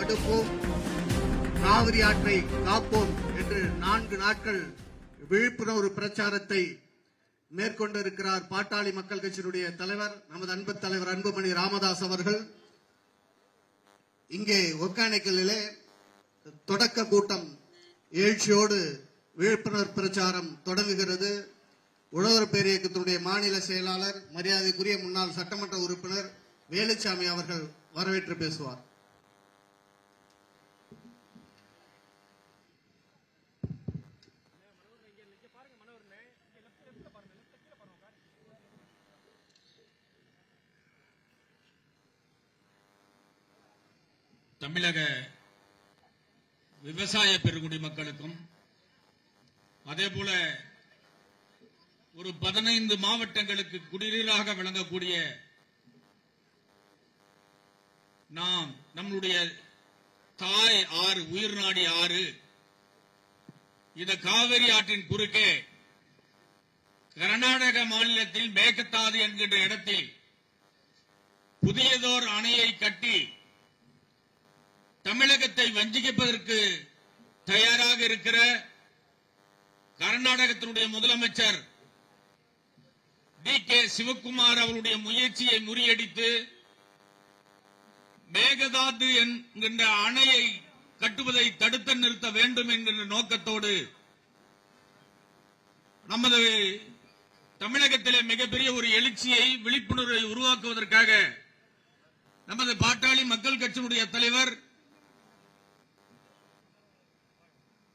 தடுப்போம், காவிரி ஆற்றை காப்போம் என்று 4 நாட்கள் விழிப்புணர்வு பிரச்சாரத்தை மேற்கொண்டிருக்கிறார் பாட்டாளி மக்கள் கட்சியினுடைய தலைவர், நமது அன்பு தலைவர் அன்புமணி ராமதாஸ் அவர்கள். இங்கே ஒகேனக்கலிலே தொடக்க கூட்டம் எழுச்சியோடு விழிப்புணர்வு பிரச்சாரம் தொடங்குகிறது. உழவர் பேரியக்கத்தினுடைய மாநில செயலாளர் மரியாதைக்குரிய முன்னாள் சட்டமன்ற உறுப்பினர் வேலுச்சாமி அவர்கள் வரவேற்று பேசுவார். தமிழக விவசாய பெருங்குடி மக்களுக்கும் அதேபோல ஒரு 15 மாவட்டங்களுக்கு குடிநீராக விளங்கக்கூடிய நாம் நம்முடைய தாய் ஆறு, உயிர்நாடி ஆறு, இந்த காவிரி ஆற்றின் குறுக்கே கர்நாடக மாநிலத்தில் மேகதாது என்கின்ற இடத்தில் புதியதோர் அணையை கட்டி தமிழகத்தை வஞ்சிப்பதற்கு தயாராக இருக்கிற கர்நாடகத்தினுடைய முதலமைச்சர் டி.கே. சிவக்குமார் அவருடைய முயற்சியை முறியடித்து மேகதாது என்கின்ற அணையை கட்டுவதை தடுத்து நிறுத்த வேண்டும் என்கின்ற நோக்கத்தோடு நமது தமிழகத்திலே மிகப்பெரிய ஒரு எழுச்சியை, விழிப்புணர்வை உருவாக்குவதற்காக நமது பாட்டாளி மக்கள் கட்சியினுடைய தலைவர்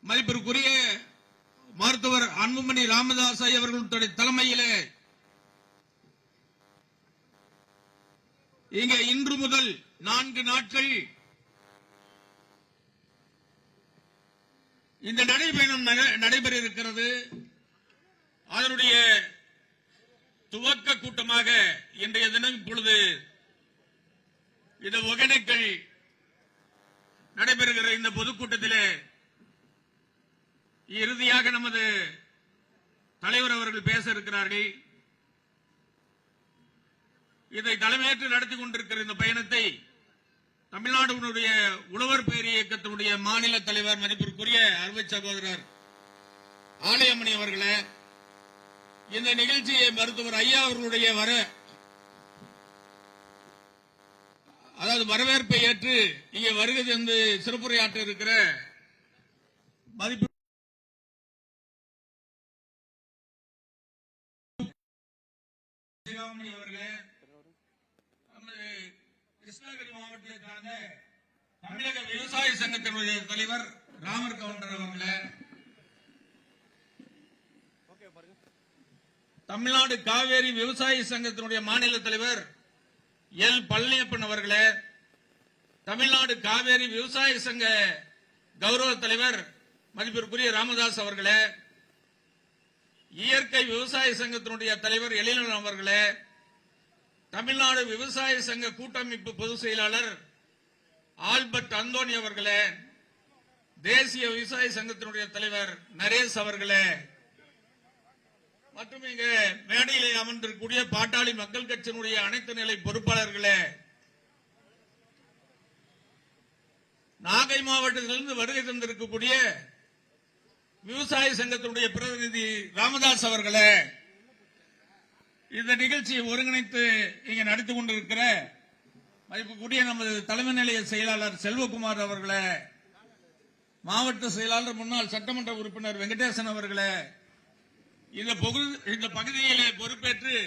மதிப்பிற்குரிய மருத்துவர் அன்புமணி ராமதாஸ் அவர்களுடைய தலைமையிலே இங்கே இன்று முதல் 4 நாட்கள் இந்த நடைபயணம் நடைபெற இருக்கிறது. அதனுடைய துவக்க கூட்டமாக இன்றைய தினம் இப்பொழுது இந்த ஒகேனக்கல் நடைபெறுகிற இந்த பொதுக்கூட்டத்திலே இறுதியாக நமது தலைவர் அவர்கள் பேச இருக்கிறார்கள். இதை தலைமையேற்று நடத்தி கொண்டிருக்கிற இந்த பயணத்தை தமிழ்நாடு உழவர் பேர் இயக்கத்தினுடைய மாநில தலைவர் மதிப்பிற்குரிய அருமை சகோதரர் ஆலயமணி அவர்களே, இந்த நிகழ்ச்சியை மருத்துவர் ஐயா அவர்களுடைய வரவேற்பை ஏற்று இங்கே வருகை தந்து சிறப்புரையாற்ற இருக்கிற மதிப்பு அவர்களே, நமது கிருஷ்ணகிரி மாவட்டத்தை சார்ந்த தமிழக விவசாய சங்கத்தினுடைய தலைவர் ராமர் கவுண்டர் அவர்களே, தமிழ்நாடு காவேரி விவசாய சங்கத்தினுடைய மாநில தலைவர் எல். பழனியப்பன் அவர்களே, தமிழ்நாடு காவேரி விவசாய சங்க கௌரவ தலைவர் மதிப்பிற்குரிய ராமதாஸ் அவர்களே, இயற்கை விவசாய சங்கத்தினுடைய தலைவர் எழிலன் அவர்களே, தமிழ்நாடு விவசாய சங்க கூட்டமைப்பு பொதுச் செயலாளர் ஆல்பர்ட் அந்தோனி அவர்களே, தேசிய விவசாய சங்கத்தினுடைய தலைவர் நரேஷ் அவர்களே, மற்றும் இங்கு மேடையிலே அமர்ந்திருக்கக்கூடிய பாட்டாளி மக்கள் கட்சியினுடைய அனைத்து நிலை பொறுப்பாளர்களே, நாகை மாவட்டத்திலிருந்து வருகை தந்திருக்கக்கூடிய விவசாய சங்கத்தினுடைய பிரதிநிதி ராமதாஸ் அவர்களே, இந்த நிகழ்ச்சியை ஒருங்கிணைத்து இங்கே நடத்தி கொண்டிருக்கிற மதிப்புக்குரிய நமது தலைமை நிலைய செயலாளர் செல்வகுமார் அவர்களே, மாவட்ட செயலாளர் முன்னாள் சட்டமன்ற உறுப்பினர் வெங்கடேசன் அவர்களே, இந்த பகுதியிலே பொறுப்பேற்று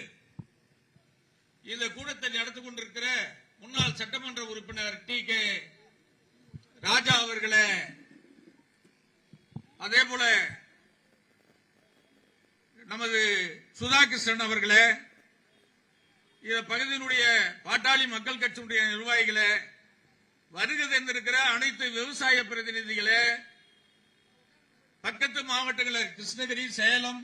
இந்த கூட்டத்தை நடத்தி கொண்டிருக்கிற முன்னாள் சட்டமன்ற உறுப்பினர் டி.கே. ராஜா அவர்களே, அதேபோல நமது சுதாகிருஷ்ணன் அவர்களே, இந்த பகுதியினுடைய பாட்டாளி மக்கள் கட்சியினுடைய நிர்வாகிகளே, வருகை தந்திருக்கிற அனைத்து விவசாய பிரதிநிதிகளே, பக்கத்து மாவட்டங்களில் கிருஷ்ணகிரி, சேலம்,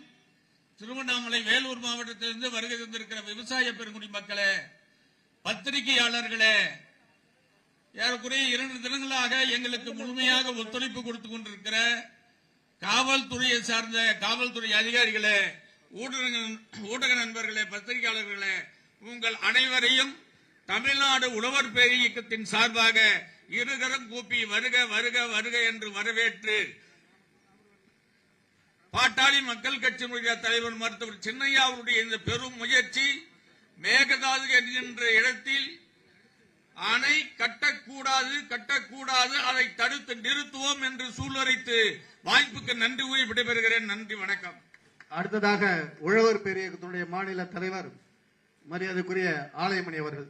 திருவண்ணாமலை, வேலூர் மாவட்டத்திலிருந்து வருகை தந்திருக்கிற விவசாய பெருங்குடி மக்களே, பத்திரிகையாளர்களே, ஏறக்குறைய 2 தினங்களாக எங்களுக்கு முழுமையாக ஒத்துழைப்பு கொடுத்துக் கொண்டிருக்கிற காவல்துறையை சார்ந்த காவல்துறை அதிகாரிகளே, ஊடக நண்பர்களே, பத்திரிகையாளர்களே, உங்கள் அனைவரையும் தமிழ்நாடு உழவர் பேர் இயக்கத்தின் சார்பாக இருகரம் கூப்பி வருக வருக வருக என்று வரவேற்று பாட்டாளி மக்கள் கட்சியினுடைய தலைவர் மருத்துவர் சின்னையா அவருடைய இந்த பெரும் முயற்சி மேகதாது என்கின்ற இடத்தில் அணை கட்டக்கூடாது அதை தடுத்து நிறுத்துவோம் என்று சூளுரைத்து வாய்ப்புக்கு நன்றி கூறி விடைபெறுகிறேன். நன்றி, வணக்கம். அடுத்ததாக உழவர் பேரியக்கத்தினுடைய மாநில தலைவர் மரியாதைக்குரிய ஆலயமணி அவர்கள்.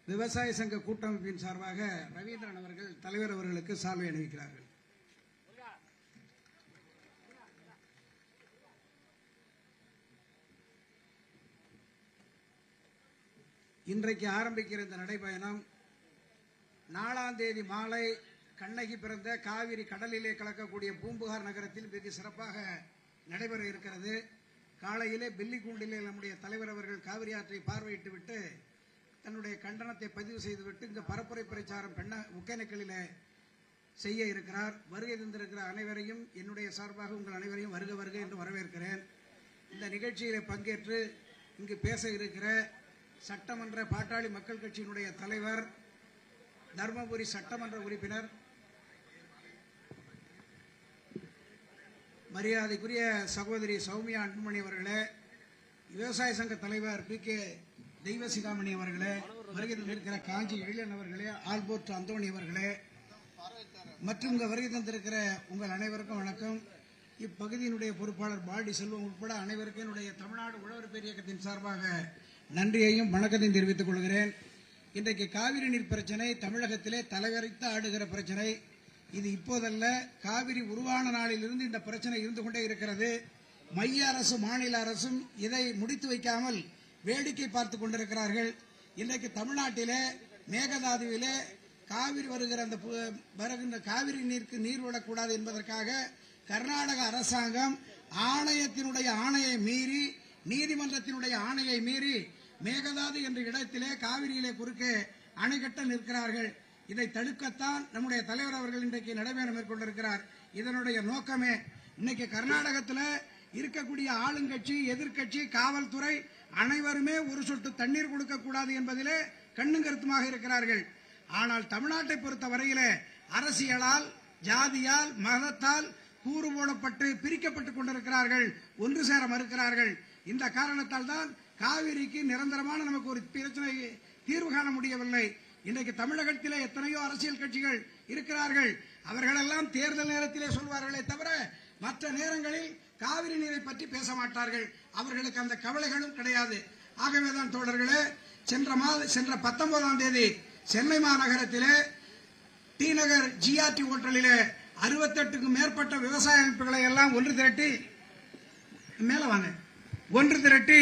விவசாய சங்க கூட்டமைப்பின் சார்பாக ரவீந்திரன் அவர்கள் தலைவர் அவர்களுக்கு சால்வை அணிவிக்கிறார்கள். இன்றைக்கு ஆரம்பிக்கிற இந்த நடைபயணம் 4ஆம் தேதி மாலை கண்ணகி பிறந்த காவிரி கடலிலே கலக்கக்கூடிய பூம்புகார் நகரத்தில் வெகு சிறப்பாக நடைபெற இருக்கிறது. காலையிலே பில்லிகூண்டிலே நம்முடைய தலைவர் அவர்கள் காவிரி ஆற்றை பார்வையிட்டு விட்டு தன்னுடைய கண்டனத்தை பதிவு செய்துவிட்டு இங்கு பரப்புரை பிரச்சாரம் ஒகேனக்கலிலே செய்ய இருக்கிறார். வருகை தந்திருக்கிற அனைவரையும் என்னுடைய சார்பாக உங்கள் அனைவரையும் வருக வருக என்று வரவேற்கிறேன். இந்த நிகழ்ச்சியிலே பங்கேற்று இங்கு பேச இருக்கிற சட்டமன்ற பாட்டாளி மக்கள் கட்சியினுடைய தலைவர், தர்மபுரி சட்டமன்ற உறுப்பினர், மரியாதைக்குரிய சகோதரி சௌமியா அன்புமணி அவர்களே, விவசாய சங்க தலைவர் பி கே தெய்வசிகாமணி அவர்களே, வருகை தந்திருக்கிற காஞ்சி எழிலன் அவர்களே, ஆல்போர்ட் அந்தோணி அவர்களே மற்றும் இங்கு வருகை தந்திருக்கிற உங்கள் அனைவருக்கும் வணக்கம். இப்பகுதியினுடைய பொறுப்பாளர் பால்டி செல்வம் உட்பட அனைவருக்கும் என்னுடைய தமிழ்நாடு உழவர் பேரியக்கத்தின் சார்பாக நன்றியையும் வணக்கத்தையும் தெரிவித்துக் கொள்கிறேன். இன்றைக்கு காவிரி நீர் பிரச்சனை தமிழகத்திலே தலைவரைத்து ஆடுகிற பிரச்சனை. இது இப்போதல்ல, காவிரி உருவான நாளிலிருந்து இந்த பிரச்சனை இருந்து கொண்டே இருக்கிறது. மைய அரசு மாநில அரசும் இதை முடித்து வைக்காமல் வேடிக்கை பார்த்து கொண்டிருக்கிறார்கள். இன்றைக்கு தமிழ்நாட்டிலே மேகதாதுவிலே காவிரி வருகிற காவிரி நீருக்கு நீர் விடக்கூடாது என்பதற்காக கர்நாடக அரசாங்கம் ஆணையத்தினுடைய ஆணையை மீறி, நீதிமன்றத்தினுடைய ஆணையை மீறி மேகதாது என்ற இடத்திலே காவிரியிலே குறுக்கே அணை கட்ட நிற்கிறார்கள். இதை தடுக்கத்தான் நம்முடைய தலைவர் அவர்கள் இன்றைக்கு நடைபயணம் மேற்கொண்டிருக்கிறார். இதனுடைய நோக்கமே இன்னைக்கு கர்நாடகத்தில் இருக்கக்கூடிய ஆளுங்கட்சி, எதிர்கட்சி, காவல்துறை அனைவருமே ஒரு சொட்டு தண்ணீர் கொடுக்கக்கூடாது என்பதிலே கண்ணும் கருத்துமாக இருக்கிறார்கள். ஆனால் தமிழ்நாட்டை பொறுத்த வரையிலே அரசியலால், ஜாதியால், மதத்தால் கூறு போடப்பட்டு பிரிக்கப்பட்டுக் கொண்டிருக்கிறார்கள், ஒன்று சேர மறுக்கிறார்கள். இந்த காரணத்தால் தான் காவிரிக்கு நிரந்தரமான நமக்கு ஒரு பிரச்சனை தீர்வு காண முடியவில்லை. இன்றைக்கு தமிழகத்திலே எத்தனையோ அரசியல் கட்சிகள் இருக்கிறார்கள். அவர்களெல்லாம் தேர்தல் நேரத்திலே சொல்வார்களே தவிர மற்ற நேரங்களில் காவிரி நீரை பற்றி பேச மாட்டார்கள். அவர்களுக்கு அந்த கவலைகளும் கிடையாது. ஆகவேதான் தோழர்களே, சென்ற 19ஆம் தேதி சென்னை மாநகரத்திலே டி நகர் ஜிஆர்டி ஹோட்டலிலே 68க்கும் மேற்பட்ட விவசாய அமைப்புகளை எல்லாம் ஒன்று திரட்டி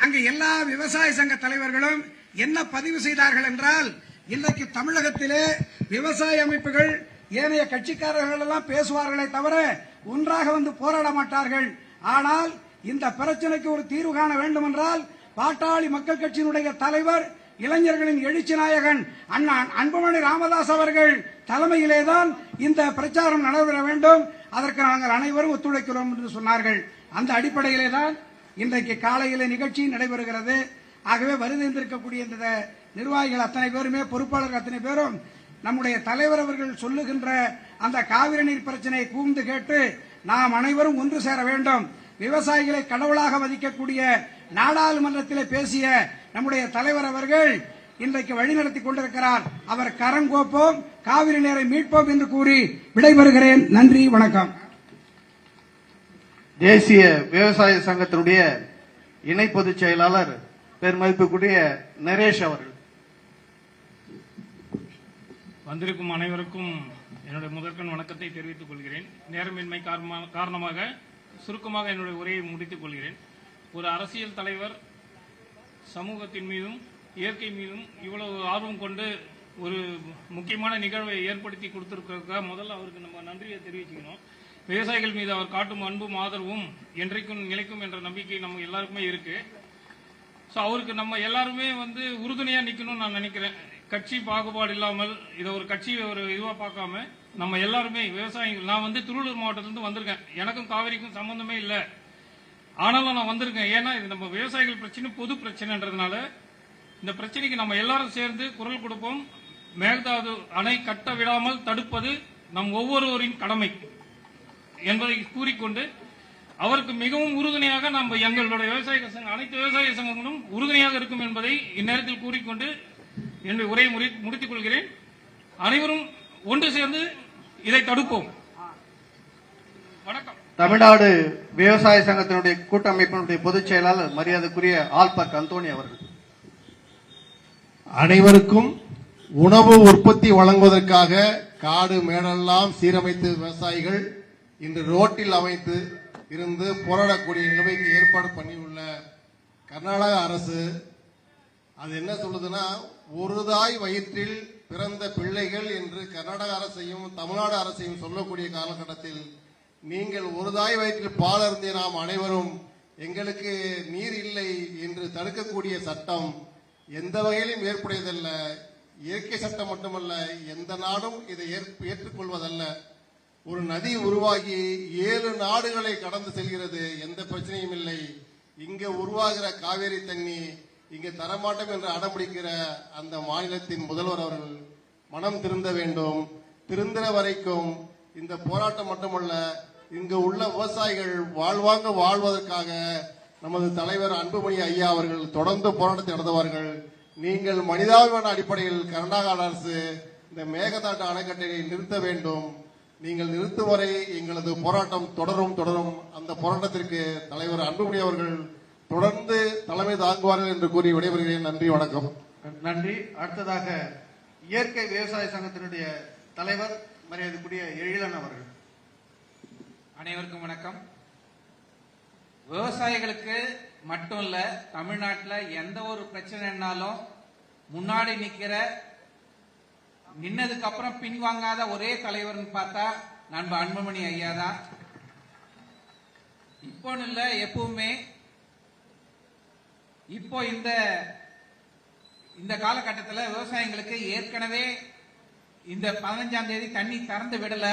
அங்கு எல்லா விவசாய சங்க தலைவர்களும் என்ன பதிவு செய்தார்கள் என்றால், இன்றைக்கு தமிழகத்திலே விவசாய அமைப்புகள் ஏனைய கட்சிக்காரர்கள் எல்லாம் பேசுவார்களே தவிர ஒன்றாக வந்து போராட மாட்டார்கள். ஆனால் இந்த பிரச்சனைக்கு ஒரு தீர்வு காண வேண்டும் என்றால் பாட்டாளி மக்கள் கட்சியினுடைய தலைவர், இளைஞர்களின் எழுச்சி நாயகன் அண்ணா அன்புமணி ராமதாஸ் அவர்கள் தலைமையிலேதான் இந்த பிரச்சாரம் நடைபெற வேண்டும். அதற்கு நாங்கள் அனைவரும் ஒத்துழைக்கிறோம் என்று சொன்னார்கள். அந்த அடிப்படையிலே தான் இன்றைக்கு காலையிலே நிகழ்ச்சி நடைபெறுகிறது. ஆகவே வருந்திருக்கக்கூடிய இந்த நிர்வாகிகள் அத்தனை பேருமே, பொறுப்பாளர்கள் அத்தனை பேரும் நம்முடைய தலைவர் அவர்கள் சொல்லுகின்ற அந்த காவிரி நீர் பிரச்சனையை கூர்ந்து கேட்டு நாம் அனைவரும் ஒன்று சேர வேண்டும். விவசாயிகளை கடவுளாக மதிக்கக்கூடிய நாடாளுமன்றத்திலே பேசிய நம்முடைய தலைவர் அவர்கள் இன்றைக்கு வழிநடத்தி கொண்டிருக்கிறார். அவர் கரங்கோப்போம், காவிரி நீரை மீட்போம் என்று கூறி விடைபெறுகிறேன். நன்றி, வணக்கம். தேசிய விவசாய சங்கத்தினுடைய இணை பொதுச் செயலாளர் பெருமதிப்புக்குரிய நரேஷ் அவர்கள். வந்திருக்கும் அனைவருக்கும் என்னுடைய முதற்கண் வணக்கத்தை தெரிவித்துக் கொள்கிறேன். நேரமின்மை காரணமாக சுருக்கமாக என்னுடைய உரையை முடித்துக் கொள்கிறேன். ஒரு அரசியல் தலைவர் சமூகத்தின் மீதும் இயற்கை மீதும் இவ்வளவு ஆர்வம் கொண்டு ஒரு முக்கியமான நிகழ்வை ஏற்படுத்தி கொடுத்திருக்க முதல்ல அவருக்கு நம்ம நன்றியை தெரிவிச்சுக்கணும். விவசாயிகள் மீது அவர் காட்டும் அன்பும் ஆதரவும் என்றைக்கும் நிலைக்கும் என்ற நம்பிக்கை நம்ம எல்லாருக்குமே இருக்கு. ஸோ அவருக்கு நம்ம எல்லாருமே உறுதுணையா நிற்கணும்னு நான் நினைக்கிறேன். கட்சி பாகுபாடு இல்லாமல் இதை ஒரு கட்சி ஒரு இதுவா பார்க்காம நம்ம எல்லாருமே விவசாயிகள். நான் திருவள்ளூர் மாவட்டத்திலிருந்து வந்திருக்கேன். எனக்கும் காவிரிக்கும் சம்பந்தமே இல்லை. ஆனாலும் நான் வந்திருக்கேன். ஏன்னா இது நம்ம விவசாயிகள் பிரச்சனை பொது பிரச்சனைன்றதுனால இந்த பிரச்சனைக்கு நம்ம எல்லாரும் சேர்ந்து குரல் கொடுப்போம். மேகதாது அணை கட்ட விடாமல் தடுப்பது நம் ஒவ்வொருவரின் கடமை என்பதை கூறிக்கொண்டு அவருக்கு மிகவும் உறுதுணையாக நம்ம எங்களுடைய விவசாய சங்கம் அனைத்து விவசாய சங்கங்களும் உறுதுணையாக இருக்கும் என்பதை இந்நேரத்தில் கூறிக்கொண்டு என்னுடைய உரையை முடித்துக் கொள்கிறேன். அனைவரும் ஒன்று சேர்ந்து இதை தடுப்போம். வணக்கம். தமிழ்நாடு விவசாய சங்கத்தினுடைய கூட்டமைப்பினுடைய பொதுச் செயலாளர் மரியாதைக்குரிய ஆல்பர்ட் அந்தோணி அவர்கள். அனைவருக்கும் உணவு உற்பத்தி வழங்குவதற்காக காடு மேடெல்லாம் சீரமைத்து விவசாயிகள் இன்று ரோட்டில் அமைத்து இருந்து போராடக்கூடிய நிலைமைக்கு ஏற்பாடு பண்ணியுள்ள கர்நாடக அரசு அது என்ன சொல்லுதுன்னா, ஒரு தாய் வயிற்றில் பிறந்த பிள்ளைகள் என்று கர்நாடக அரசையும் தமிழ்நாடு அரசையும் சொல்லக்கூடிய காலகட்டத்தில் நீங்கள் ஒரு தாய் வயிற்றில் பால் அருந்திய நாம் அனைவரும் எங்களுக்கு நீர் இல்லை என்று தடுக்கக்கூடிய சட்டம் எந்த வகையிலும் ஏற்புடையதல்ல. இயற்கை சட்டம் மட்டுமல்ல, எந்த நாடும் இதை ஏற்றுக்கொள்வதல்ல. ஒரு நதி உருவாகி 7 நாடுகளை கடந்து செல்கிறது, எந்த பிரச்சனையும் இல்லை. இங்க உருவாகிற காவேரி தண்ணி இங்க தரமாட்டோம் என்று அடம்பிடிக்கிற அந்த மாநிலத்தின் முதல்வர் அவர்கள் மனம் திருந்த வேண்டும். திருந்துற வரைக்கும் இந்த போராட்டம் மட்டுமல்ல, இங்கு உள்ள விவசாயிகள் வாழ்வாங்க வாழ்வதற்காக நமது தலைவர் அன்புமணி ஐயா அவர்கள் தொடர்ந்து போராட்டத்தை நடத்துவார்கள். நீங்கள் மனிதாபிமான அடிப்படையில் கர்நாடக அரசு இந்த மேகதாட்டு அணைக்கட்டை நிறுத்த வேண்டும். நீங்கள் நிறுத்தும் வரை எங்களது போராட்டம் தொடரும். அந்த போராட்டத்திற்கு தலைவர் அன்புமணி அவர்கள் தொடர்ந்து தலைமை தாங்குவார்கள் என்று கூறி விடைபெறுகிறேன். நன்றி, வணக்கம். நன்றி. அடுத்ததாக இயற்கை விவசாய சங்கத்தினுடைய தலைவர் மரியாதைக்குரிய எழிலன் அவர்கள். அனைவருக்கும் வணக்கம். விவசாயிகளுக்கு மட்டும் இல்ல, தமிழ்நாட்டில் எந்த ஒரு பிரச்சனைனாலும் முன்னாடி நின்னதுக்கு அப்புறம் பின்வாங்காத ஒரே தலைவர்னு பார்த்தா நண்பர் அன்புமணி ஐயா தான். இப்போ இல்ல, எப்பவுமே. இப்போ இந்த காலகட்டத்தில் விவசாயிகளுக்கு ஏற்கனவே இந்த 15ஆம் தேதி தண்ணி திறந்து விடல,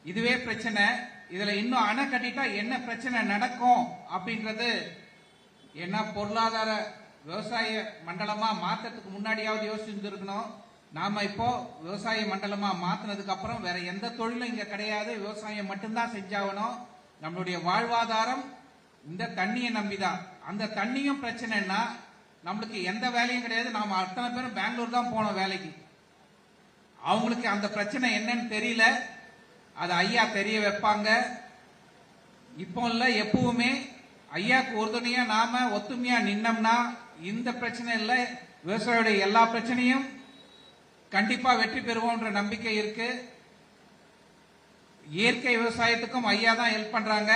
இதுவே பிரச்சனை. இதுல இன்னும் அணை கட்டிட்டா என்ன பிரச்சனை நடக்கும் அப்படின்றது என்ன பொருளாதார விவசாய மண்டலமா மாற்றத்துக்கு முன்னாடியாவது யோசிச்சிருக்கணும். நாம இப்போ விவசாய மண்டலமா மாத்தினதுக்கு அப்புறம் வேற எந்த தொழிலும் இங்க கிடையாது, விவசாயம் மட்டும்தான் செஞ்சாகணும். நம்மளுடைய வாழ்வாதாரம் இந்த தண்ணியை நம்பிதான். அந்த தண்ணியும் பிரச்சனைன்னா நம்மளுக்கு எந்த வேலையும் கிடையாது. நாம அத்தனை பேரும் பெங்களூர் தான் போனோம் வேலைக்கு. அவங்களுக்கு அந்த பிரச்சனை என்னன்னு தெரியல, அது ஐயா தெரிய வைப்பாங்க. இப்போ இல்ல, எப்பவுமே ஐயாக்கு உறுதுணையா நாம ஒத்துமையா நின்னோம்னா இந்த பிரச்சனை இல்ல, விவசாயியோட எல்லா பிரச்சனையும் கண்டிப்பா வெற்றி பெறுவோம்ன்ற நம்பிக்கை இருக்கு. இயற்கை விவசாயத்துக்கும் ஐயா தான் ஹெல்ப் பண்றாங்க,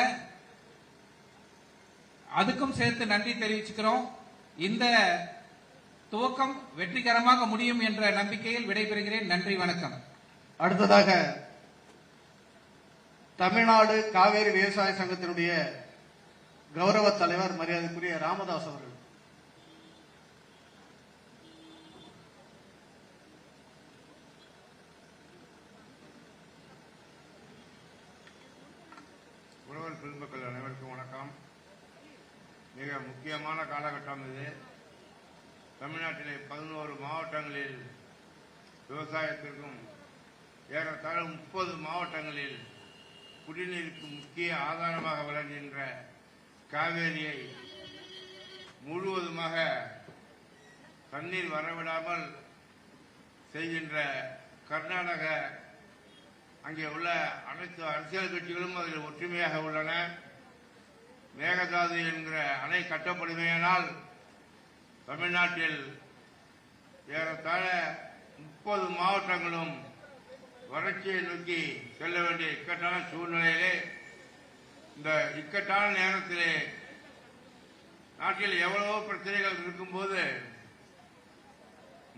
அதுக்கும் சேர்த்து நன்றி தெரிவிச்சுக்கிறோம். இந்த துவக்கம் வெற்றிகரமாக முடியும் என்ற நம்பிக்கையில் விடைபெறுகிறேன். நன்றி, வணக்கம். அடுத்ததாக தமிழ்நாடு காவேரி விவசாய சங்கத்தினுடைய கௌரவ தலைவர் மரியாதைக்குரிய ராமதாஸ் அவர்கள். உழவர் பெருமக்கள் அனைவருக்கும் வணக்கம். மிக முக்கியமான காலகட்டம் இது. தமிழ்நாட்டிலே 11 மாவட்டங்களில் விவசாயத்திற்கும் ஏறத்தாழ 30 மாவட்டங்களில் குடிநீருக்கு முக்கிய ஆதாரமாக விளங்குகின்ற காவேரியை முழுவதுமாக தண்ணீர் வரவிடாமல் செய்கின்ற கர்நாடக அங்கே உள்ள அனைத்து அரசியல் கட்சிகளும் அதில் ஒற்றுமையாக உள்ளன. மேகதாது என்கிற அணை கட்டப்படுமையானால் தமிழ்நாட்டில் ஏறத்தாழ 30 மாவட்டங்களும் வறட்சியை நோக்கி செல்ல வேண்டிய இக்கட்டான சூழ்நிலையிலே, இந்த இக்கட்டான நேரத்திலே நாட்டில் எவ்வளவோ பிரச்சனைகள் இருக்கும்போது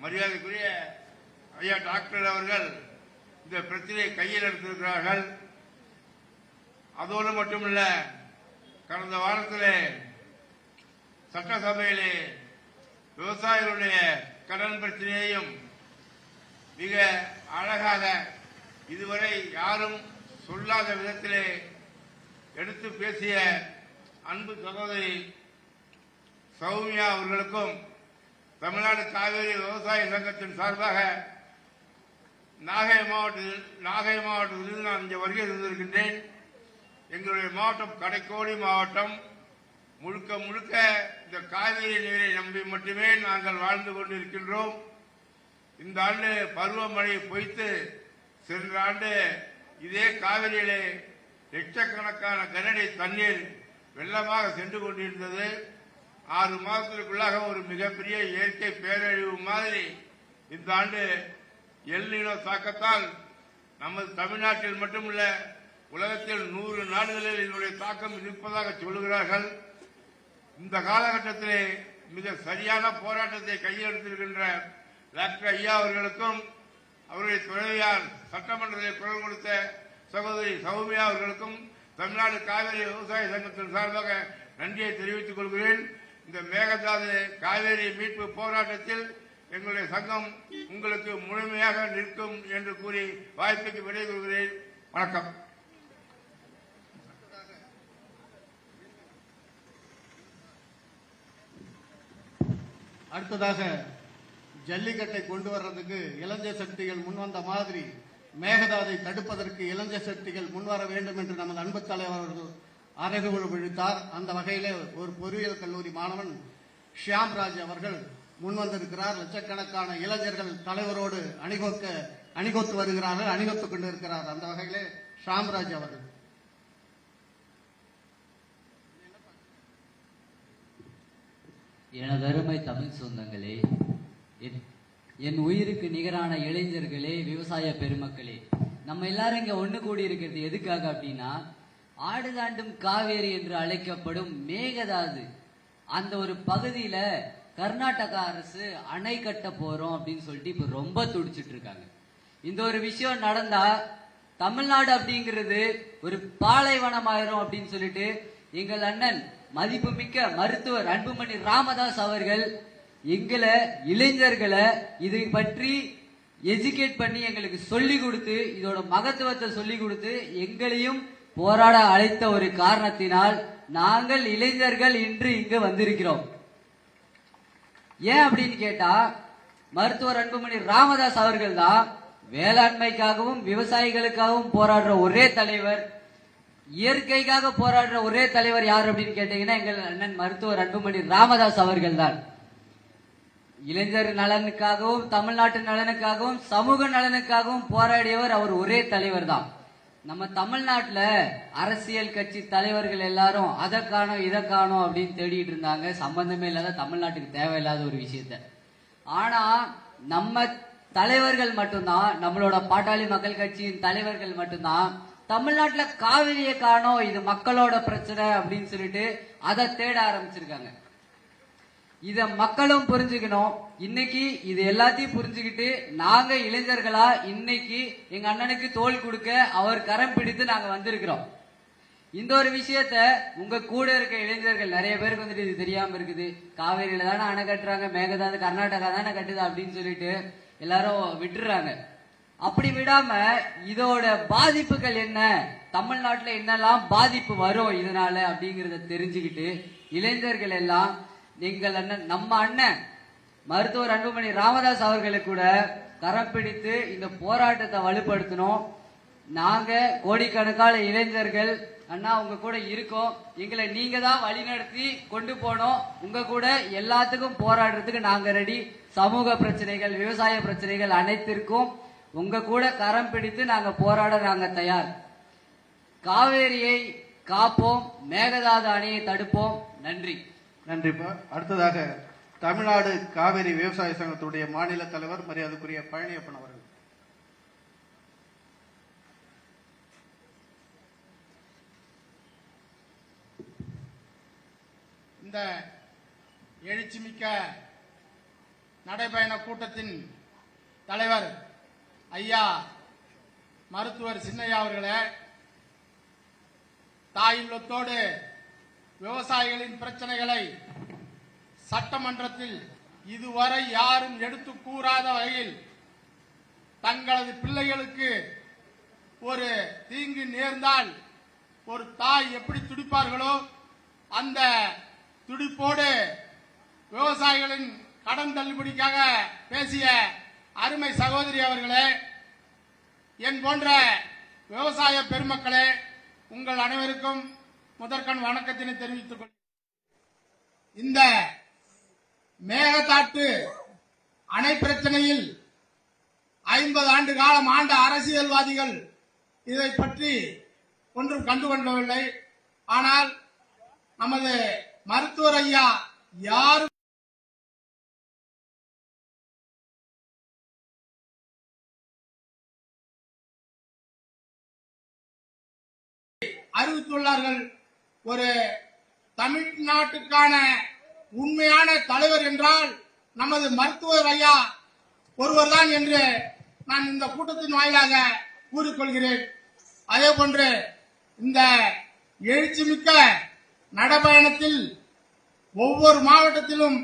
மரியாதைக்குரிய ஐயா டாக்டர் அவர்கள் இந்த பிரச்சனையை கையில் எடுத்திருக்கிறார்கள். அதோடு மட்டுமல்ல, கடந்த வாரத்திலே சட்டசபையிலே விவசாயிகளுடைய கடன் பிரச்சனையையும் மிக அழகாக இதுவரை யாரும் சொல்லாத விதத்திலே எடுத்து பேசிய அன்பு சகோதரி சௌமியா அவர்களுக்கும் தமிழ்நாடு காவேரி விவசாய சங்கத்தின் சார்பாக நாகை மாவட்டத்தில் நான் இங்கே வருகை தந்திருக்கின்றேன். எங்களுடைய மாவட்டம் கடைக்கோடி மாவட்டம். முழுக்க முழுக்க இந்த காவிரி நீரை நம்பி மட்டுமே நாங்கள் வாழ்ந்து கொண்டிருக்கின்றோம். இந்த ஆண்டு பருவமழை பொய்த்து சென்ற ஆண்டு இதே காவிரியிலே லட்சக்கணக்கான கனஅடி தண்ணீர் வெள்ளமாக சென்று கொண்டிருந்தது. 6 மாதத்திற்குள்ளாக ஒரு மிகப்பெரிய இயற்கை பேரழிவு மாதிரி இந்த ஆண்டு எல் நீனோ தாக்கத்தால் நமது தமிழ்நாட்டில் மட்டுமல்ல உலகத்தில் 100 நாடுகளில் இதனுடைய தாக்கம் இருப்பதாக சொல்லுகிறார்கள். இந்த காலகட்டத்திலே மிக சரியான போராட்டத்தை கையில் எடுத்திருக்கின்ற டாக்டர் ஐயா அவர்களுக்கும் அவருடைய துணைவியார் சட்டமன்றத்தில் குரல் கொடுத்த சகோதரி சௌமியா அவர்களுக்கும் தமிழ்நாடு காவிரி விவசாய சங்கத்தின் சார்பாக நன்றியை தெரிவித்துக் கொள்கிறேன். இந்த மேகதாது காவிரி மீட்பு போராட்டத்தில் எங்களுடைய சங்கம் உங்களுக்கு முழுமையாக நிற்கும் என்று கூறி வாய்ப்புக்கு விடைபெறுகிறேன். வணக்கம். அடுத்ததாக ஜல்லிக்கட்டை கொண்டு வர்றதுக்கு இளைஞர் சக்திகள் முன்வந்த மாதிரி மேகதாதை தடுப்பதற்கு இளைஞர் சக்திகள் முன்வர வேண்டும் என்று நமது அன்பு தலைவர் அவர்கள் அறைகூவல் விடுத்தார். அந்த வகையிலே ஒரு பொறியியல் கல்லூரி மாணவன் ஷியாம்ராஜ் அவர்கள் முன்வந்திருக்கிறார். லட்சக்கணக்கான இளைஞர்கள் தலைவரோடு அணிகொத்து வருகிறார்கள், அணிகொத்துக் கொண்டிருக்கிறார். அந்த வகையிலே ஷியாம்ராஜ் அவர்கள். எனது அருமை தமிழ் சொந்தங்களே, என் உயிருக்கு நிகரான இளைஞர்களே, விவசாய பெருமக்களே, நம்ம எல்லாரும் இங்க ஒண்ணு கூடி இருக்கிறது எதுக்காக அப்படின்னா, ஆடு தாண்டும் காவேரி என்று அழைக்கப்படும் மேகதாது அந்த ஒரு பகுதியில கர்நாடக அரசு அணை கட்ட போறோம் அப்படின்னு சொல்லிட்டு இப்ப ரொம்ப துடிச்சிட்டு இருக்காங்க. இந்த ஒரு விஷயம் நடந்தா தமிழ்நாடு அப்படிங்கிறது ஒரு பாலைவனம் ஆயிரும் அப்படின்னு சொல்லிட்டு எங்கள் அண்ணன் மதிப்புமிக்க மருத்துவர் அன்புமணி ராமதாஸ் அவர்கள் எங்களை இளைஞர்களை இதை பற்றி எஜுகேட் பண்ணி எங்களுக்கு சொல்லி கொடுத்து இதோட மகத்துவத்தை சொல்லி கொடுத்து எங்களையும் போராட அழைத்த ஒரு காரணத்தினால் நாங்கள் இளைஞர்கள் இன்று இங்கு வந்திருக்கிறோம். ஏன் அப்படின்னு கேட்டா, மருத்துவர் அன்புமணி ராமதாஸ் அவர்கள் தான் வேளாண்மைக்காகவும் விவசாயிகளுக்காகவும் போராடுற ஒரே தலைவர். இயற்கைக்காக போராடுற ஒரே தலைவர் யார் அப்படின்னு கேட்டீங்கன்னா எங்கள் அண்ணன் மருத்துவர் அன்புமணி ராமதாஸ் அவர்கள் தான். இளைஞர் நலனுக்காகவும் தமிழ்நாட்டு நலனுக்காகவும் சமூக நலனுக்காகவும் போராடியவர் அவர் ஒரே தலைவர் தான். நம்ம தமிழ்நாட்டுல அரசியல் கட்சி தலைவர்கள் எல்லாரும் அதை காணோம் இதை காணோம் அப்படின்னு தேடிட்டு இருந்தாங்க, சம்பந்தமே இல்லாத தமிழ்நாட்டுக்கு தேவையில்லாத ஒரு விஷயத்த. ஆனா நம்ம தலைவர்கள் மட்டும்தான், நம்மளோட பாட்டாளி மக்கள் கட்சியின் தலைவர்கள் மட்டும்தான் தமிழ்நாட்டுல காவிரியை காணோம், இது மக்களோட பிரச்சனை அப்படின்னு சொல்லிட்டு அதை தேட ஆரம்பிச்சிருக்காங்க. இத மக்களும் புரிஞ்சுக்கணும். இன்னைக்கு இது எல்லாத்தையும் புரிஞ்சுக்கிட்டு நாங்க இளைஞர்களா இன்னைக்கு எங்க அண்ணனுக்கு தோள் கொடுக்க அவர் கரம் பிடித்து நாங்க வந்திருக்கிறோம். இந்த ஒரு விஷயத்த உங்க கூட இருக்க இளைஞர்கள் நிறைய பேருக்கு வந்துட்டு இது தெரியாம இருக்குது. காவேரியில தானே அணை கட்டுறாங்க, மேகதாது கர்நாடகா தானே கட்டுது அப்படின்னு சொல்லிட்டு எல்லாரும் விட்டுறாங்க. அப்படி விடாம இதோட பாதிப்புகள் என்ன, தமிழ்நாட்டுல என்னெல்லாம் பாதிப்பு வரும் இதனால அப்படிங்கறத தெரிஞ்சுக்கிட்டு இளைஞர்கள் எல்லாம் எங்கள் அண்ணன் நம்ம அண்ணன் மருத்துவர் அன்புமணி ராமதாஸ் அவர்களுக்கு கூட கரம் பிடித்து இந்த போராட்டத்தை வலுப்படுத்தணும். நாங்க கோடிக்கணக்கான இளைஞர்கள் அண்ணா உங்க கூட இருக்கோம், எங்களை நீங்க தான் வழிநடத்தி கொண்டு போனோம், உங்க கூட எல்லாத்துக்கும் போராடுறதுக்கு நாங்க ரெடி. சமூக பிரச்சனைகள், விவசாய பிரச்சனைகள் அனைத்திற்கும் உங்க கூட கரம் பிடித்து நாங்க போராட நாங்க தயார். காவேரியை காப்போம், மேகதாது அணையை தடுப்போம். நன்றி. நன்றிப்பா. அடுத்ததாக தமிழ்நாடு காவிரி விவசாய சங்கத்துடைய மாநில தலைவர் மரியாதைக்குரிய பழனியப்பன் அவர்கள். இந்த எழுச்சிமிக்க நடைபயண கூட்டத்தின் தலைவர் ஐயா மருத்துவர் சின்னையா அவர்களே, தாயுள்ளத்தோடு விவசாயிகளின் பிரச்சனைகளை சட்டமன்றத்தில் இதுவரை யாரும் எடுத்து கூறாத வகையில் தங்களது பிள்ளைகளுக்கு ஒரு தீங்கு நேர்ந்தால் ஒரு தாய் எப்படி துடிப்பார்களோ அந்த துடிப்போடு விவசாயிகளின் கடன் தள்ளுபடிக்காக பேசிய அருமை சகோதரி அவர்களே, என் போன்ற விவசாய பெருமக்களே, உங்கள் அனைவருக்கும் முதற்கண் வணக்கத்தினை தெரிவித்துக் கொள்கிறேன். இந்த மேகதாட்டு அணை பிரச்சனையில் 50 ஆண்டு காலம் ஆண்ட அரசியல்வாதிகள் இதை பற்றி ஒன்றும் கண்டுகொள்ளவில்லை. ஆனால் நமது மருத்துவர் ஐயா யாரும் அறிவித்துள்ளார்கள். ஒரு தமிழ்நாட்டுக்கான உண்மையான தலைவர் என்றால் நமது மருத்துவர் ஐயா ஒருவர்தான் என்று நான் இந்த கூட்டத்தின் வாயிலாக கூறிக்கொள்கிறேன். அதே போன்று இந்த எழுச்சிமிக்க நடைபயணத்தில் ஒவ்வொரு மாவட்டத்திலும்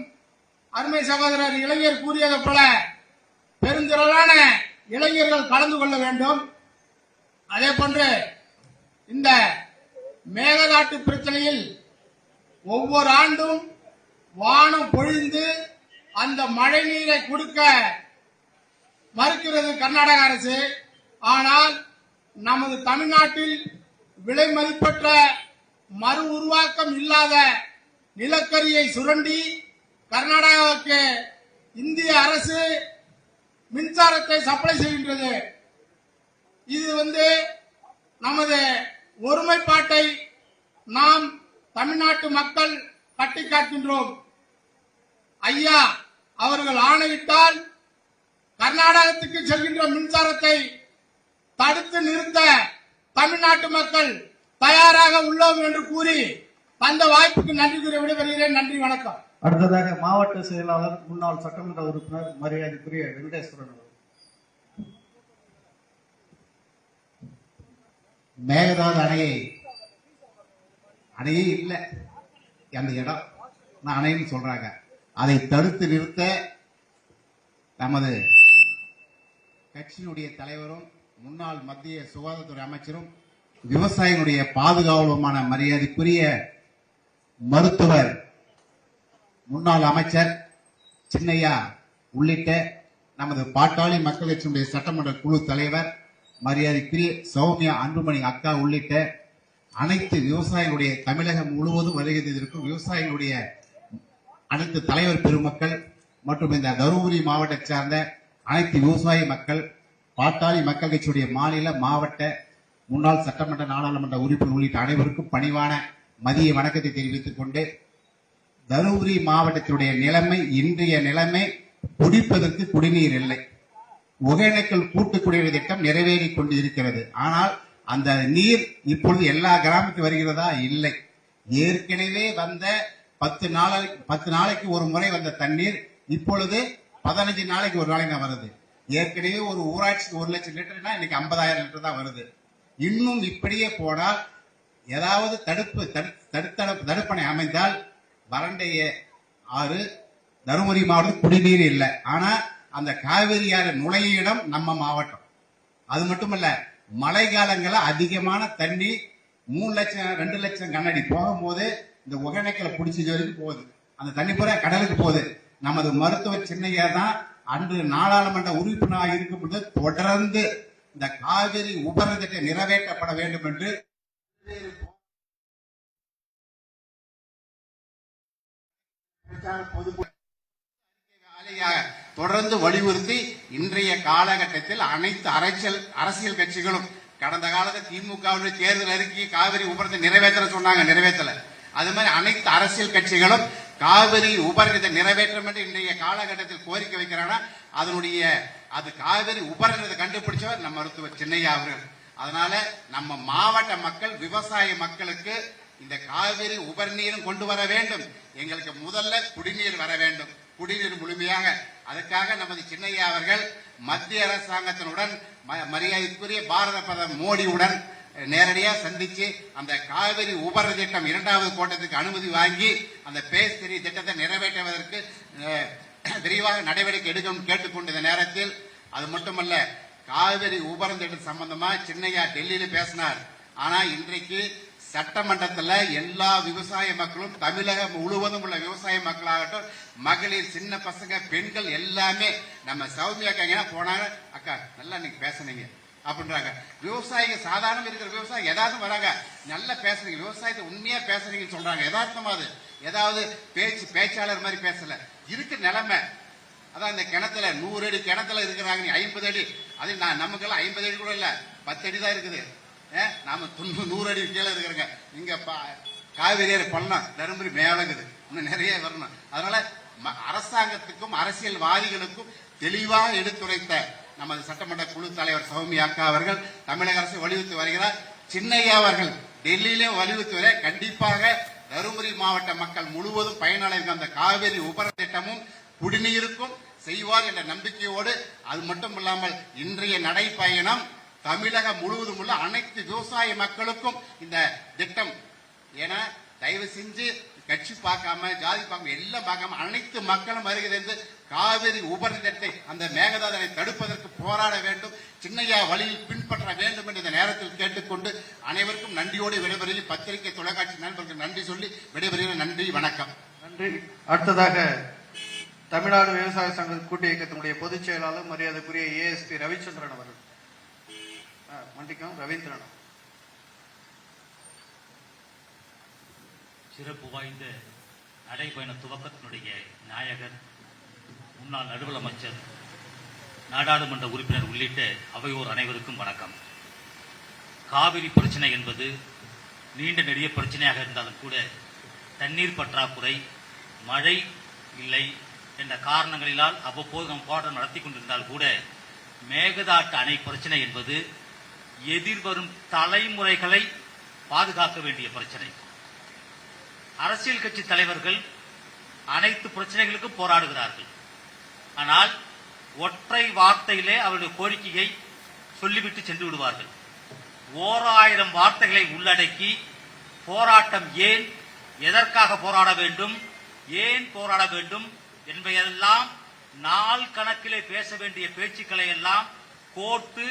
அருமை சகோதரர் இளைஞர் கூறியது போல பெருந்திரளான இளைஞர்கள் கலந்து கொள்ள வேண்டும். அதே போன்று இந்த மேகதாட்டு பிரச்சனையில் ஒவ்வொரு ஆண்டும் வானம் பொழிந்து அந்த மழை நீரை கொடுக்க மறுக்கிறது கர்நாடக அரசு. ஆனால் நமது தமிழ்நாட்டில் விலை மதிப்பற்ற மறு உருவாக்கம் இல்லாத நிலக்கரியை சுரண்டி கர்நாடகாவுக்கு இந்திய அரசு மின்சாரத்தை சப்ளை செய்கின்றது. இது நமது ஒருமைப்பாட்டை நாம் தமிழ்நாட்டு மக்கள் கட்டி காக்கின்றோம். ஐயா அவர்கள் ஆணையிட்டால் கர்நாடகத்துக்கு செல்கின்ற மின்சாரத்தை தடுத்து நிறுத்த தமிழ்நாட்டு மக்கள் தயாராக உள்ளோம் என்று கூறி அந்த வாய்ப்புக்கு நன்றி கூறி விடைபெறுகிறேன். நன்றி, வணக்கம். அடுத்ததாக மாவட்ட செயலாளர் முன்னாள் சட்டமன்ற உறுப்பினர் மரியாதைக்குரிய வெங்கடேஸ்வரன் அவர்கள். மேகதாது அணையே இல்லை, அந்த இடம் அணைன்னு சொல்றாங்க. அதை தடுத்து நிறுத்த நமது கட்சியினுடைய தலைவரும் முன்னாள் மத்திய சுகாதாரத்துறை அமைச்சரும் விவசாயிகளுடைய பாதுகாவலுமான மரியாதைக்குரிய மருத்துவர் முன்னாள் அமைச்சர் சின்னையா உள்ளிட்ட நமது பாட்டாளி மக்கள் கட்சியினுடைய சட்டமன்ற குழு தலைவர் மரியாதைக்குரிய சௌமியா அன்புமணி அக்கா உள்ளிட்ட அனைத்து விவசாயிகளுடைய தமிழகம் முழுவதும் வருகை தந்திருக்கும் விவசாயிகளுடைய அனைத்து தலைவர் பெருமக்கள் மற்றும் இந்த தருமபுரி மாவட்டத்தை சார்ந்த அனைத்து விவசாய மக்கள், பாட்டாளி மக்கள் கட்சியுடைய மாநில மாவட்ட முன்னாள் சட்டமன்ற நாடாளுமன்ற உறுப்பினர் உள்ளிட்ட அனைவருக்கும் பணிவான மதிய வணக்கத்தை தெரிவித்துக் கொண்டு, தருமபுரி மாவட்டத்தினுடைய நிலைமை இன்றைய நிலைமை குடிப்பதற்கு குடிநீர் இல்லை. ஒகேனக்கல் கூட்டு குடிநீர் திட்டம் நிறைவேறிக் கொண்டு இருக்கிறது. ஆனால் அந்த நீர் இப்பொழுது எல்லா கிராமத்துக்கு வருகிறதா? இல்லை. ஏற்கனவே வந்த 10 நாளைக்கு ஒரு முறை வந்த தண்ணீர் இப்பொழுது 15 நாளைக்கு ஒரு நாளைக்கு தான் வருது. ஏற்கனவே ஒரு ஊராட்சிக்கு 1 லட்சம் லிட்டர்னா இன்னைக்கு 50,000 லிட்டர் தான் வருது. இன்னும் இப்படியே போனால் ஏதாவது தடுப்பணை அமைந்தால் வறண்டைய ஆறு தருமபுரி மாவட்டம் குடிநீர் இல்லை. ஆனா அந்த காவிரி ஆறு நுழைய இடம் நம்ம மாவட்டம். அது மட்டுமல்ல, மழை காலங்களில் அதிகமான தண்ணி 3 லட்சம் 2 லட்சம் கண்ணாடி போகும்போது இந்த ஒகேனக்கலை பிடிச்சது வரைக்கும் போகுது. அந்த தண்ணி பூரா கடலுக்கு போகுது. நமது மருத்துவர் சின்னையா தான் அன்று நாடாளுமன்ற உறுப்பினராக இருக்கும்போது தொடர்ந்து இந்த காவிரி உபரி திட்டம் நிறைவேற்றப்பட வேண்டும் என்று தொடர்ந்து வலியுறுத்தி இன்றைய காலகட்டத்தில் அனைத்து அரசியல் கட்சிகளும் கடந்த காலத்தில் திமுக தேர்தல் அறிக்கை காவிரி உபரி நிறைவேற்ற சொன்னாங்க, நிறைவேற்றல. அது மாதிரி அனைத்து அரசியல் கட்சிகளும் காவிரி உபரி நிறைவேற்றம் என்று இன்றைய காலகட்டத்தில் கோரிக்கை வைக்கிறாங்கன்னா அது காவிரி உபரி கண்டுபிடிச்சவர் நம்ம மருத்துவர் சின்னையா அவர்கள். அதனால நம்ம மாவட்ட மக்கள் விவசாய மக்களுக்கு இந்த காவிரி உபரி நீரும் கொண்டு வர வேண்டும். எங்களுக்கு முதல்ல குடிநீர் வர வேண்டும், குடிநீர் முழுமையாக. அதுக்காக நமது சின்னையா அவர்கள் மத்திய அரசாங்கத்தினுடன் மரியாதைக்குரிய பாரத பிரதமர் மோடியுடன் நேரடியாக சந்திச்சு அந்த காவிரி உபரி திட்டம் 2வது கோட்டத்துக்கு அனுமதி வாங்கி அந்த பேஸ் 3 திட்டத்தை நிறைவேற்றுவதற்கு விரிவாக நடவடிக்கை எடுக்கணும் கேட்டுக்கொண்ட நேரத்தில், அது மட்டுமல்ல, காவிரி உபரி திட்டம் சம்பந்தமா சின்னையா டெல்லியில பேசினார். ஆனா இன்றைக்கு சட்டமன்றத்தில் எல்லா விவசாய மக்களும், தமிழகம் முழுவதும் உள்ள விவசாய மக்களாகட்டும், மகளிர், சின்ன பசங்க, பெண்கள் எல்லாமே நம்ம சௌமியா அக்கா போனாங்க, அக்கா நல்லா நீங்க பேசுனீங்க அப்படின்றாங்க. விவசாயிங்க சாதாரண இருக்கிற விவசாயி ஏதாவது வராங்க, நல்லா பேசுறீங்க, விவசாயத்தை உண்மையா பேசுறீங்கன்னு சொல்றாங்க. யதார்த்தமா அது ஏதாவது பேச்சாளர் மாதிரி பேசல, இருக்கு நிலைமை. அதான் இந்த கிணத்துல 100 அடி கிணத்துல இருக்கிறாங்க, நீ 50 அடி, அது நமக்கெல்லாம் 50 அடி கூட இல்ல, 10 அடி தான் இருக்குது. நாம 100 அடி கீழே இருக்கிறோங்க. இங்க காவிரி பள்ளம், தருமபுரி மேலங்குது, இன்னும் நிறைய வரணும். அதனால அரசாங்கத்துக்கும் அரசியல்வாதிகளுக்கும் தெளிவாக எடுத்துரைத்த நமது சட்டமன்ற குழு தலைவர் சௌமியா அக்கா அவர்கள் தமிழக அரசு வலியுறுத்தி வருகிறார். சின்னையா அவர்கள் டெல்லியிலே வலியுறுத்தி வர, கண்டிப்பாக தருமபுரி மாவட்ட மக்கள் முழுவதும் பயனடைந்த அந்த காவிரி உபர திட்டமும் குடிநீருக்கும் செய்வார் என்ற நம்பிக்கையோடு, அது மட்டும் இல்லாமல் இன்றைய நடைப்பயணம் தமிழகம் முழுவதும் உள்ள அனைத்து விவசாய மக்களுக்கும் இந்த திட்டம். ஏன்னா தயவு செஞ்சு கட்சி பார்க்காம, ஜாதி பார்க்காம, எல்லாம் பார்க்காம அனைத்து மக்களும் வருகிறது. காவிரி உபரி திட்டத்தை, அந்த மேகதாதனை தடுப்பதற்கு போராட வேண்டும், சின்னையா வழியில் பின்பற்ற வேண்டும் என்று இந்த நேரத்தில் கேட்டுக்கொண்டு அனைவருக்கும் நன்றியோடு விடைபெறுகிறேன். பத்திரிகை தொலைக்காட்சி நண்பர்களுக்கு நன்றி சொல்லி விடைபெறுகிறேன். நன்றி, வணக்கம். நன்றி. அடுத்ததாக தமிழ்நாடு விவசாய சங்க கூட்டு இயக்கத்தினுடைய பொதுச் செயலாளர் மரியாதைக்குரிய ஏஎஸ்பி ரவிச்சந்திரன் அவர்கள். மன்னிக்கும், ரவீந்திரன். சிறப்பு வாய்ந்த நடைபயண துவக்கத்தினுடைய நாயகர், முன்னாள் நடுவல் அமைச்சர், நாடாளுமன்ற உறுப்பினர் உள்ளிட்ட அவையோர் அனைவருக்கும் வணக்கம். காவிரி பிரச்சனை என்பது நீண்ட நெடிய பிரச்சனையாக இருந்தாலும் கூட தண்ணீர் பற்றாக்குறை, மழை இல்லை என்ற காரணங்களினால் அவ்வப்போது நாம் போராட்டம் நடத்தி கொண்டிருந்தால் கூட மேகதாட்டு அணை பிரச்சனை என்பது எதிர்வரும் தலைமுறைகளை பாதுகாக்க வேண்டிய பிரச்சனை. அரசியல் கட்சி தலைவர்கள் அனைத்து பிரச்சனைகளுக்கும் போராடுகிறார்கள். ஆனால் ஒற்றை வார்த்தையிலே அவருடைய கோரிக்கையை சொல்லிவிட்டு சென்று விடுவார்கள். 1000 வார்த்தைகளை உள்ளடக்கி போராட்டம் ஏன், எதற்காக போராட வேண்டும், ஏன் போராட வேண்டும் என்பதையெல்லாம் நாள் கணக்கிலே பேச வேண்டிய பேச்சுக்களை எல்லாம் கோர்த்து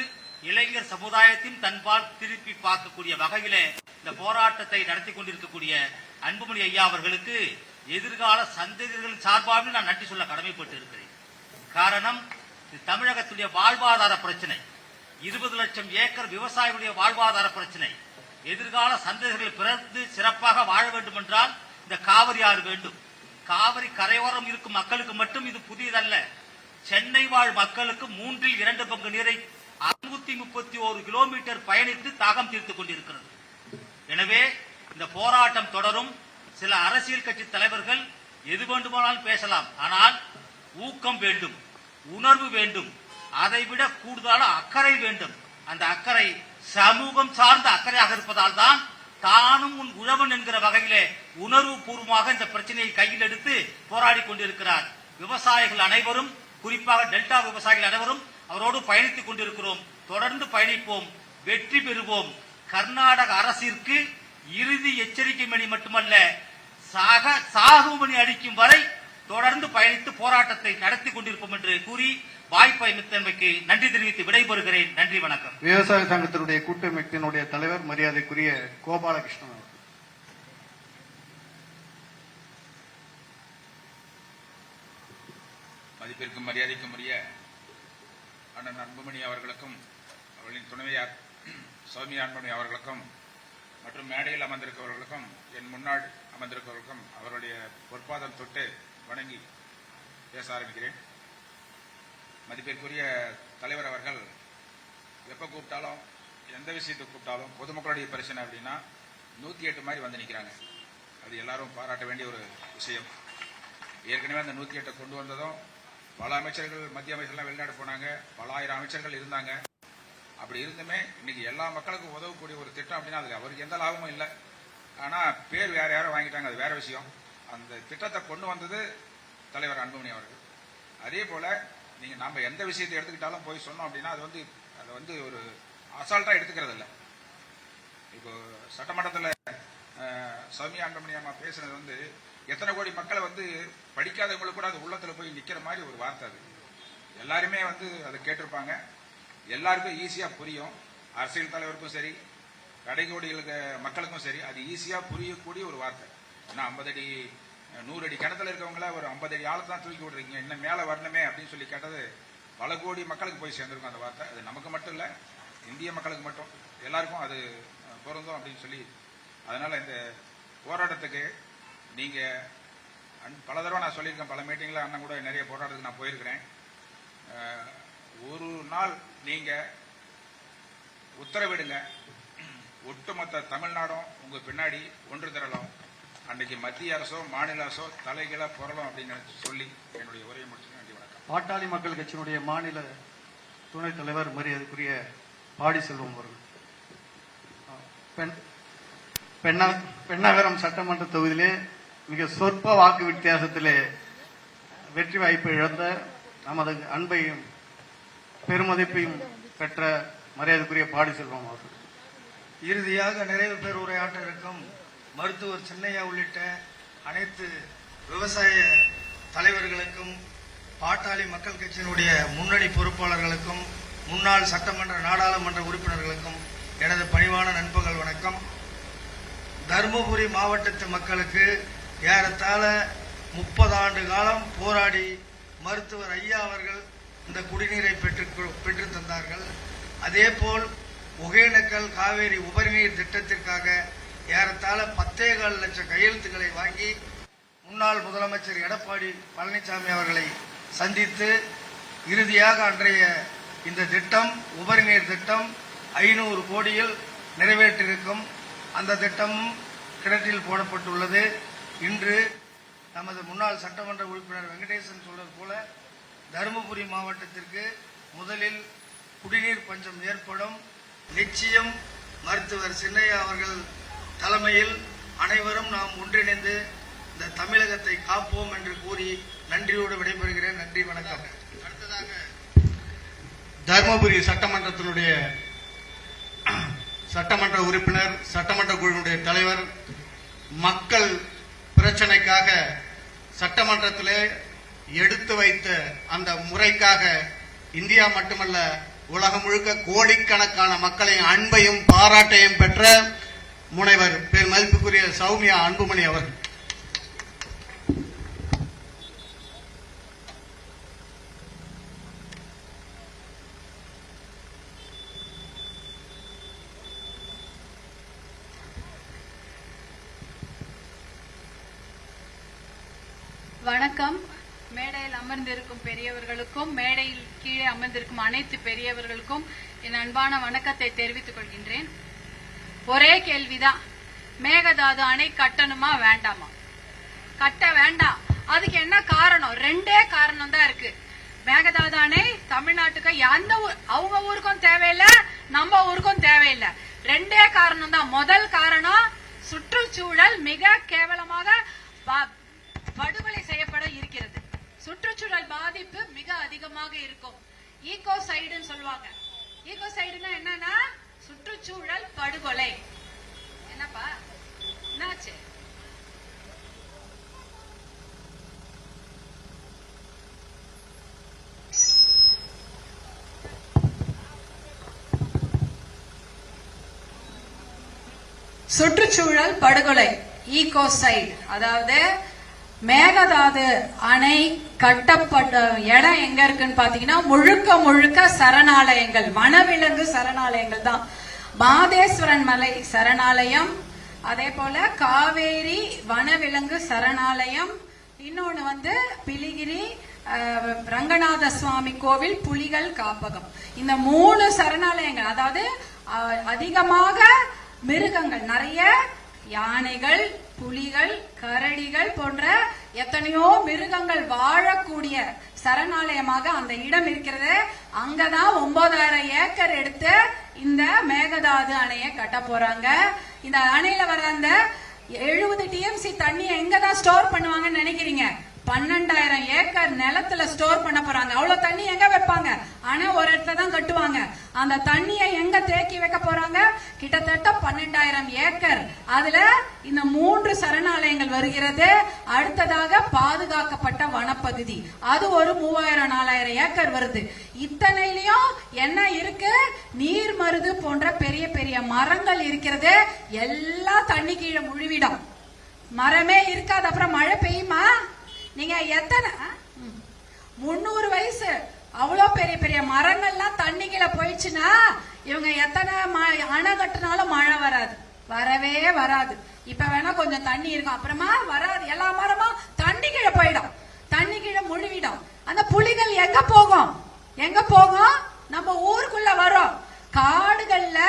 இளைஞர் சமுதாயத்தின் தன்பால் திருப்பி பார்க்கக்கூடிய வகையிலே இந்த போராட்டத்தை நடத்தி கொண்டிருக்கக்கூடிய அன்புமணி ஐயா அவர்களுக்கு எதிர்கால சந்ததிகள் சார்பாக நான் நன்றி சொல்ல கடமைப்பட்டு இருக்கிறேன். காரணம், தமிழகத்துடைய வாழ்வாதார பிரச்சனை, 20 லட்சம் ஏக்கர் விவசாயிகளுடைய வாழ்வாதார பிரச்சனை. எதிர்கால சந்ததிகள் பிறந்து சிறப்பாக வாழ வேண்டும் என்றால் இந்த காவிரி ஆறு வேண்டும். காவிரி கரையோரம் இருக்கும் மக்களுக்கு மட்டும் இது புதியதல்ல. சென்னை வாழ் மக்களுக்கு 2/3 பங்கு நீரை 631 கிலோமீட்டர் பயணித்து தாகம் தீர்த்துக் கொண்டிருக்கிறது. எனவே இந்த போராட்டம் தொடரும். சில அரசியல் கட்சி தலைவர்கள் எது வேண்டுமானாலும் பேசலாம், ஆனால் ஊக்கம் வேண்டும், உணர்வு வேண்டும், அதைவிட கூடுதலான அக்கறை வேண்டும். அந்த அக்கறை சமூகம் சார்ந்த அக்கறையாக இருப்பதால் தான் தானும் உன் உழவன் என்கிற வகையிலே உணர்வு பூர்வமாக இந்த பிரச்சனையை கையில் எடுத்து போராடி கொண்டிருக்கிறார். விவசாயிகள் அனைவரும், குறிப்பாக டெல்டா விவசாயிகள் அனைவரும் அவரோடு பயணித்துக் கொண்டிருக்கிறோம். தொடர்ந்து பயணிப்போம், வெற்றி பெறுவோம். கர்நாடக அரசிற்கு இறுதி எச்சரிக்கை மணி மட்டுமல்ல, சாகுமணி அடிக்கும் வரை தொடர்ந்து பயணித்து போராட்டத்தை நடத்தி கொண்டிருப்போம் என்று கூறி வாய்ப்பை மித்தமைக்கு நன்றி தெரிவித்து விடைபெறுகிறேன். நன்றி, வணக்கம். விவசாய சங்கத்தினுடைய கூட்டமைப்பினுடைய தலைவர் மரியாதைக்குரிய கோபாலகிருஷ்ணன் அவர்கள். மதிப்பிற்கும் மரியாதைக்கும் உரிய அண்ணன் அன்புமணி அவர்களுக்கும், அவர்களின் துணைவியார் சௌமியா அன்புமணி அவர்களுக்கும், மற்றும் மேடையில் அமர்ந்திருப்பவர்களுக்கும், என் முன்னாள் அமர்ந்திருப்பவர்களுக்கும் அவருடைய பொற்பாதம் தொட்டு வணங்கி பேச ஆரம்பிக்கிறேன். மதிப்பிற்குரிய தலைவர் அவர்கள் எப்ப கூப்பிட்டாலும், எந்த விஷயத்தை கூப்பிட்டாலும், பொதுமக்களுடைய பிரச்சனை அப்படின்னா 108 மாதிரி வந்து நிற்கிறாங்க. அது எல்லாரும் பாராட்ட வேண்டிய ஒரு விஷயம். ஏற்கனவே அந்த 108 கொண்டு வந்ததும் பல அமைச்சர்கள், மத்திய அமைச்சர்கள்லாம் வெளிநாடு போனாங்க, பல ஆயிரம் அமைச்சர்கள் இருந்தாங்க. அப்படி இருந்துமே இன்னைக்கு எல்லா மக்களுக்கும் உதவக்கூடிய ஒரு திட்டம் அப்படின்னா அதுல அவருக்கு எந்த லாபமும் இல்லை. ஆனா பேர் வேற யாரும் வாங்கிட்டாங்க, அது வேற விஷயம். அந்த திட்டத்தை கொண்டு வந்தது தலைவர் அன்புமணி அவர்கள். அதே போல நீங்க நம்ம எந்த விஷயத்தை எடுத்துக்கிட்டாலும் போய் சொன்னோம் அப்படின்னா அதை வந்து ஒரு அசால்ட்டா எடுத்துக்கிறது இல்லை. இப்போ சட்டமன்றத்தில் சௌமியா அன்புமணி அம்மா பேசுனது எத்தனை கோடி மக்களை படிக்காதவங்களுக்கு கூட அது உள்ளத்துல போய் நிக்கிற மாதிரி ஒரு வார்த்தை. அது எல்லாருமே அதை கேட்டிருப்பாங்க, எல்லாருக்கும் ஈஸியா புரியும். அரசியல் தலைவருக்கும் சரி, கடைக்கோடிகளுக்கு மக்களுக்கும் சரி அது ஈஸியாக புரியக்கூடிய ஒரு வார்த்தை. ஏன்னா 50 அடி 100 அடி கிணத்துல இருக்கவங்கள ஒரு 50 அடி ஆழத்தை தான் தூக்கி விடுறீங்க, இன்னும் மேலே வரணுமே அப்படின்னு சொல்லி கேட்டது பல கோடி மக்களுக்கு போய் சேர்ந்திருக்கும் அந்த வார்த்தை. அது நமக்கு மட்டும் இல்லை, இந்திய மக்களுக்கு மட்டும் எல்லாருக்கும் அது பொருந்தும் அப்படின்னு சொல்லி, அதனால இந்த போராட்டத்துக்கு நீங்க பல தடவை நான் சொல்லியிருக்கேன், பல மீட்டிங்கில் அண்ணன் கூட நிறைய போராட்டத்துக்கு நான் போயிருக்கிறேன். ஒரு நாள் நீங்க உத்தரவிடுங்க, ஒட்டுமொத்த தமிழ்நாடும் உங்க பின்னாடி ஒன்று திரளும். அன்றைக்கு மத்திய அரசோ மாநில அரசோ தலைகீழ புரளும் அப்படின்னு சொல்லி என்னுடைய உரையை முடிச்சு நன்றி, வணக்கம். பாட்டாளி மக்கள் கட்சியினுடைய மாநில துணைத் தலைவர் மரியாதைக்குரிய பாடி செல்வம் அவர்கள், பெண்ணகரம் சட்டமன்ற தொகுதியிலே மிக சொற்ப வாக்கு வித்தியாசத்திலே வெற்றி வாய்ப்பை இழந்த நமது அன்பையும் பெருமதிப்பையும் பெற்ற மரியாதைக்குரிய பாடி செல்வம் அவர்கள். இறுதியாக நிறைவு பேர் உரையாற்ற இருக்கும் மருத்துவர் சின்னையா உள்ளிட்ட அனைத்து விவசாய தலைவர்களுக்கும், பாட்டாளி மக்கள் கட்சியினுடைய முன்னணி பொறுப்பாளர்களுக்கும், முன்னாள் சட்டமன்ற நாடாளுமன்ற உறுப்பினர்களுக்கும் எனது பணிவான நண்பர்கள் வணக்கம். தருமபுரி மாவட்டத்து மக்களுக்கு ஏறத்தாழ 30 ஆண்டு காலம் போராடி மருத்துவர் ஐயா அவர்கள் இந்த குடிநீரை பெற்று தந்தார்கள். அதேபோல் ஒகேனக்கல் காவேரி உபரிநீர் திட்டத்திற்காக ஏறத்தாழ 10.25 லட்சம் கையெழுத்துக்களை வாங்கி முன்னாள் முதலமைச்சர் எடப்பாடி பழனிசாமி அவர்களை சந்தித்து இறுதியாக அன்றைய இந்த திட்டம் உபரிநீர் திட்டம் 500 கோடியில் நிறைவேற்றிருக்கும். அந்த திட்டமும் கிணற்றில் போடப்பட்டுள்ளது. இன்று நமது முன்னாள் சட்டமன்ற உறுப்பினர் வெங்கடேசன் சொல்வது போல தருமபுரி மாவட்டத்திற்கு முதலில் குடிநீர் பஞ்சம் ஏற்படும். நிச்சயம் மருத்துவர் சின்னையா அவர்கள் தலைமையில் அனைவரும் நாம் ஒன்றிணைந்து இந்த தமிழகத்தை காப்போம் என்று கூறி நன்றியோடு விடைபெறுகிறேன். நன்றி, வணக்கம். அடுத்ததாக தருமபுரி சட்டமன்றத்தினுடைய சட்டமன்ற உறுப்பினர், சட்டமன்ற குழுவினுடைய தலைவர், மக்கள் பிரச்சனைக்காக சட்டமன்றத்திலே எடுத்து வைத்த அந்த முறைக்காக இந்தியா மட்டுமல்ல உலகம் முழுக்க கோடிக்கணக்கான மக்களின் அன்பையும் பாராட்டையும் பெற்ற முனைவர் பெருமதிப்புக்குரிய சௌமியா அன்புமணி அவர்கள். வணக்கம். மேடையில் அமர்ந்திருக்கும் பெரியவர்களுக்கும் மேடையில் கீழே அமர்ந்திருக்கும் அனைத்து பெரியவர்களுக்கும் என் அன்பான வணக்கத்தை தெரிவித்துக் கொள்கின்றேன். ஒரே கேள்விதான், மேகதாது அணை கட்டணுமா வேண்டாமா? கட்ட வேண்டாம். அதுக்கு என்ன காரணம்? 2 காரணம் தான் இருக்கு. மேகதாது அணை தமிழ்நாட்டுக்கு எந்த அவங்க ஊருக்கும் தேவையில்லை, நம்ம ஊருக்கும் தேவையில்லை. 2 காரணம் தான். முதல் காரணம், சுற்றுச்சூழல் மிக கேவலமாக படுகொலை செய்யப்பட இருக்கிறது. சுற்றுச்சூழல் பாதிப்பு மிக அதிகமாக இருக்கும். ஈகோசைடுன்னு சொல்லுவாங்க. ஈகோசைடுனா என்னன்னா சுற்றுச்சூழல் படுகொலை. என்னப்பா என்னாச்சு? சுற்றுச்சூழல் படுகொலை, ஈகோசைடு. அதாவது மேகதாது அணை கட்டப்பட்ட இடம் எங்க இருக்குன்னு பாத்தீங்கன்னா முழுக்க முழுக்க சரணாலயங்கள், வனவிலங்கு சரணாலயங்கள் தான். மாதேஸ்வரன் மலை சரணாலயம், அதே போல காவேரி வனவிலங்கு சரணாலயம், இன்னொன்னு பிலிகிரி ரங்கநாத சுவாமி கோவில் புலிகள் காப்பகம். இந்த 3 சரணாலயங்கள், அதாவது அதிகமாக மிருகங்கள், நிறைய யானைகள், புலிகள், கரடிகள் போன்ற எத்தனையோ மிருகங்கள் வாழக்கூடிய சரணாலயமாக அந்த இடம் இருக்கிறது. அங்கதான் 9000 ஏக்கர் எடுத்து இந்த மேகதாது அணையை கட்ட போறாங்க. இந்த அணையில வர அந்த 70 TMC தண்ணியை எங்கதான் ஸ்டோர் பண்ணுவாங்கன்னு நினைக்கிறீங்க? 12,000 ஏக்கர் நிலத்துல ஸ்டோர் பண்ண போறாங்க. அவ்வளவு தண்ணி எங்க வைப்பாங்க? ஆனா ஒரு இடத்துல தான் கட்டுவாங்க. அந்த தண்ணியை எங்க தேக்கி வைக்க போறாங்க? கிட்டத்தட்ட 12,000 ஏக்கர். அதுல இந்த 3 சரணாலயங்கள் வருகிறது. அடுத்ததாக பாதுகாக்கப்பட்ட வனப்பகுதி, அது ஒரு 3,000-4,000 ஏக்கர் வருது. இத்தனையிலையும் என்ன இருக்கு? நீர் மருது போன்ற பெரிய பெரிய மரங்கள் இருக்கிறது. எல்லாம் தண்ணி கீழே முழுவிடும். மரமே இருக்காது. அப்புறம் மழை பெய்யுமா? நீங்க எத்தனை 300 வயசு அவ்வளோ பெரிய பெரிய மரங்கள்லாம் தண்ணிக்குள்ள போயிடுச்சுன்னா இவங்க எத்தனை அணை கட்டினாலும் மழை வராது, வரவே வராது. இப்ப வேணா கொஞ்சம் தண்ணி இருக்கும், அப்புறமா வராது. எல்லா மரமும் தண்ணி கீழே போயிடும், தண்ணி கீழே முழுவிடும். அந்த புலிகள் எங்க போகும்? எங்க போகும்? நம்ம ஊருக்குள்ள வரும். காடுகள்ல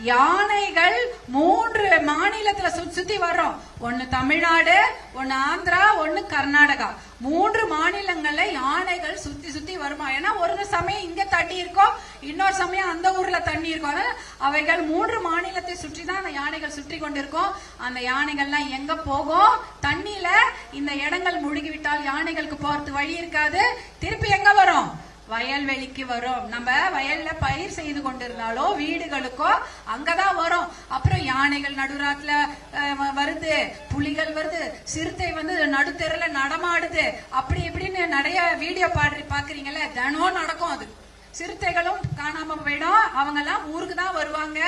யானைகள் 3 மாநிலத்துல சுத்தி வரும். ஒன்னு தமிழ்நாடு, ஒன்னு ஆந்திரா, ஒன்னு கர்நாடகா. 3 மாநிலங்கள்ல யானைகள் சுத்தி வருமா? ஏன்னா ஒரு சமயம் இங்க தண்ணி இருக்கும், இன்னொரு சமயம் அந்த ஊர்ல தண்ணி இருக்கும். அவைகள் 3 மாநிலத்தை சுற்றி தான் அந்த யானைகள் சுற்றி கொண்டிருக்கும். அந்த யானைகள்லாம் எங்க போகும்? தண்ணியில இந்த இடங்கள் முழுகிவிட்டால் யானைகளுக்கு போறதுக்கு வழி இருக்காது. திருப்பி எங்க வரும்? வயல்வெளிக்கு வரும். நம்ம வயல்ல பயிர் செய்து கொண்டிருந்தாலோ வீடுகளுக்கோ அங்கதான் வரும். அப்புறம் யானைகள் நடுராத்துல வருது, புலிகள் வருது, சிறுத்தை வந்து நடுத்தெருல நடமாடுது. அப்படி இப்படின்னு நிறைய வீடியோ பாக்குறீங்கல்ல, தினம் நடக்கும். அது சிறுத்தைகளும் காணாம போயிடும். அவங்க எல்லாம் ஊருக்கு தான் வருவாங்க.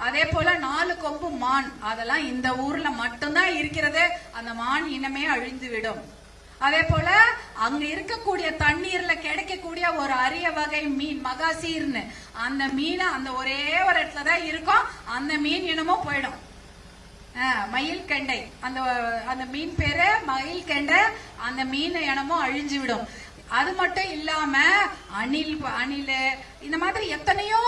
அதே போல 4 கொம்பு மான், அதெல்லாம் இந்த ஊர்ல மட்டும்தான் இருக்கிறது. அந்த மான் இனமே அழிந்து விடும். அதே போல அங்க இருக்கக்கூடிய தண்ணீர்ல கிடைக்கக்கூடிய ஒரு அரிய வகை மீன் மகாசீர்னு, அந்த மீன் அந்த ஒரே ஒரு இடத்துலதான் இருக்கும். அந்த மீன் இனமும் போயிடும். மயில் கெண்டை, அந்த மீன் பேரு மயில் கெண்டை. அந்த மீன் இனமும் அழிஞ்சு விடும். அது மட்டும் இல்லாம அணில் இந்த மாதிரி எத்தனையோ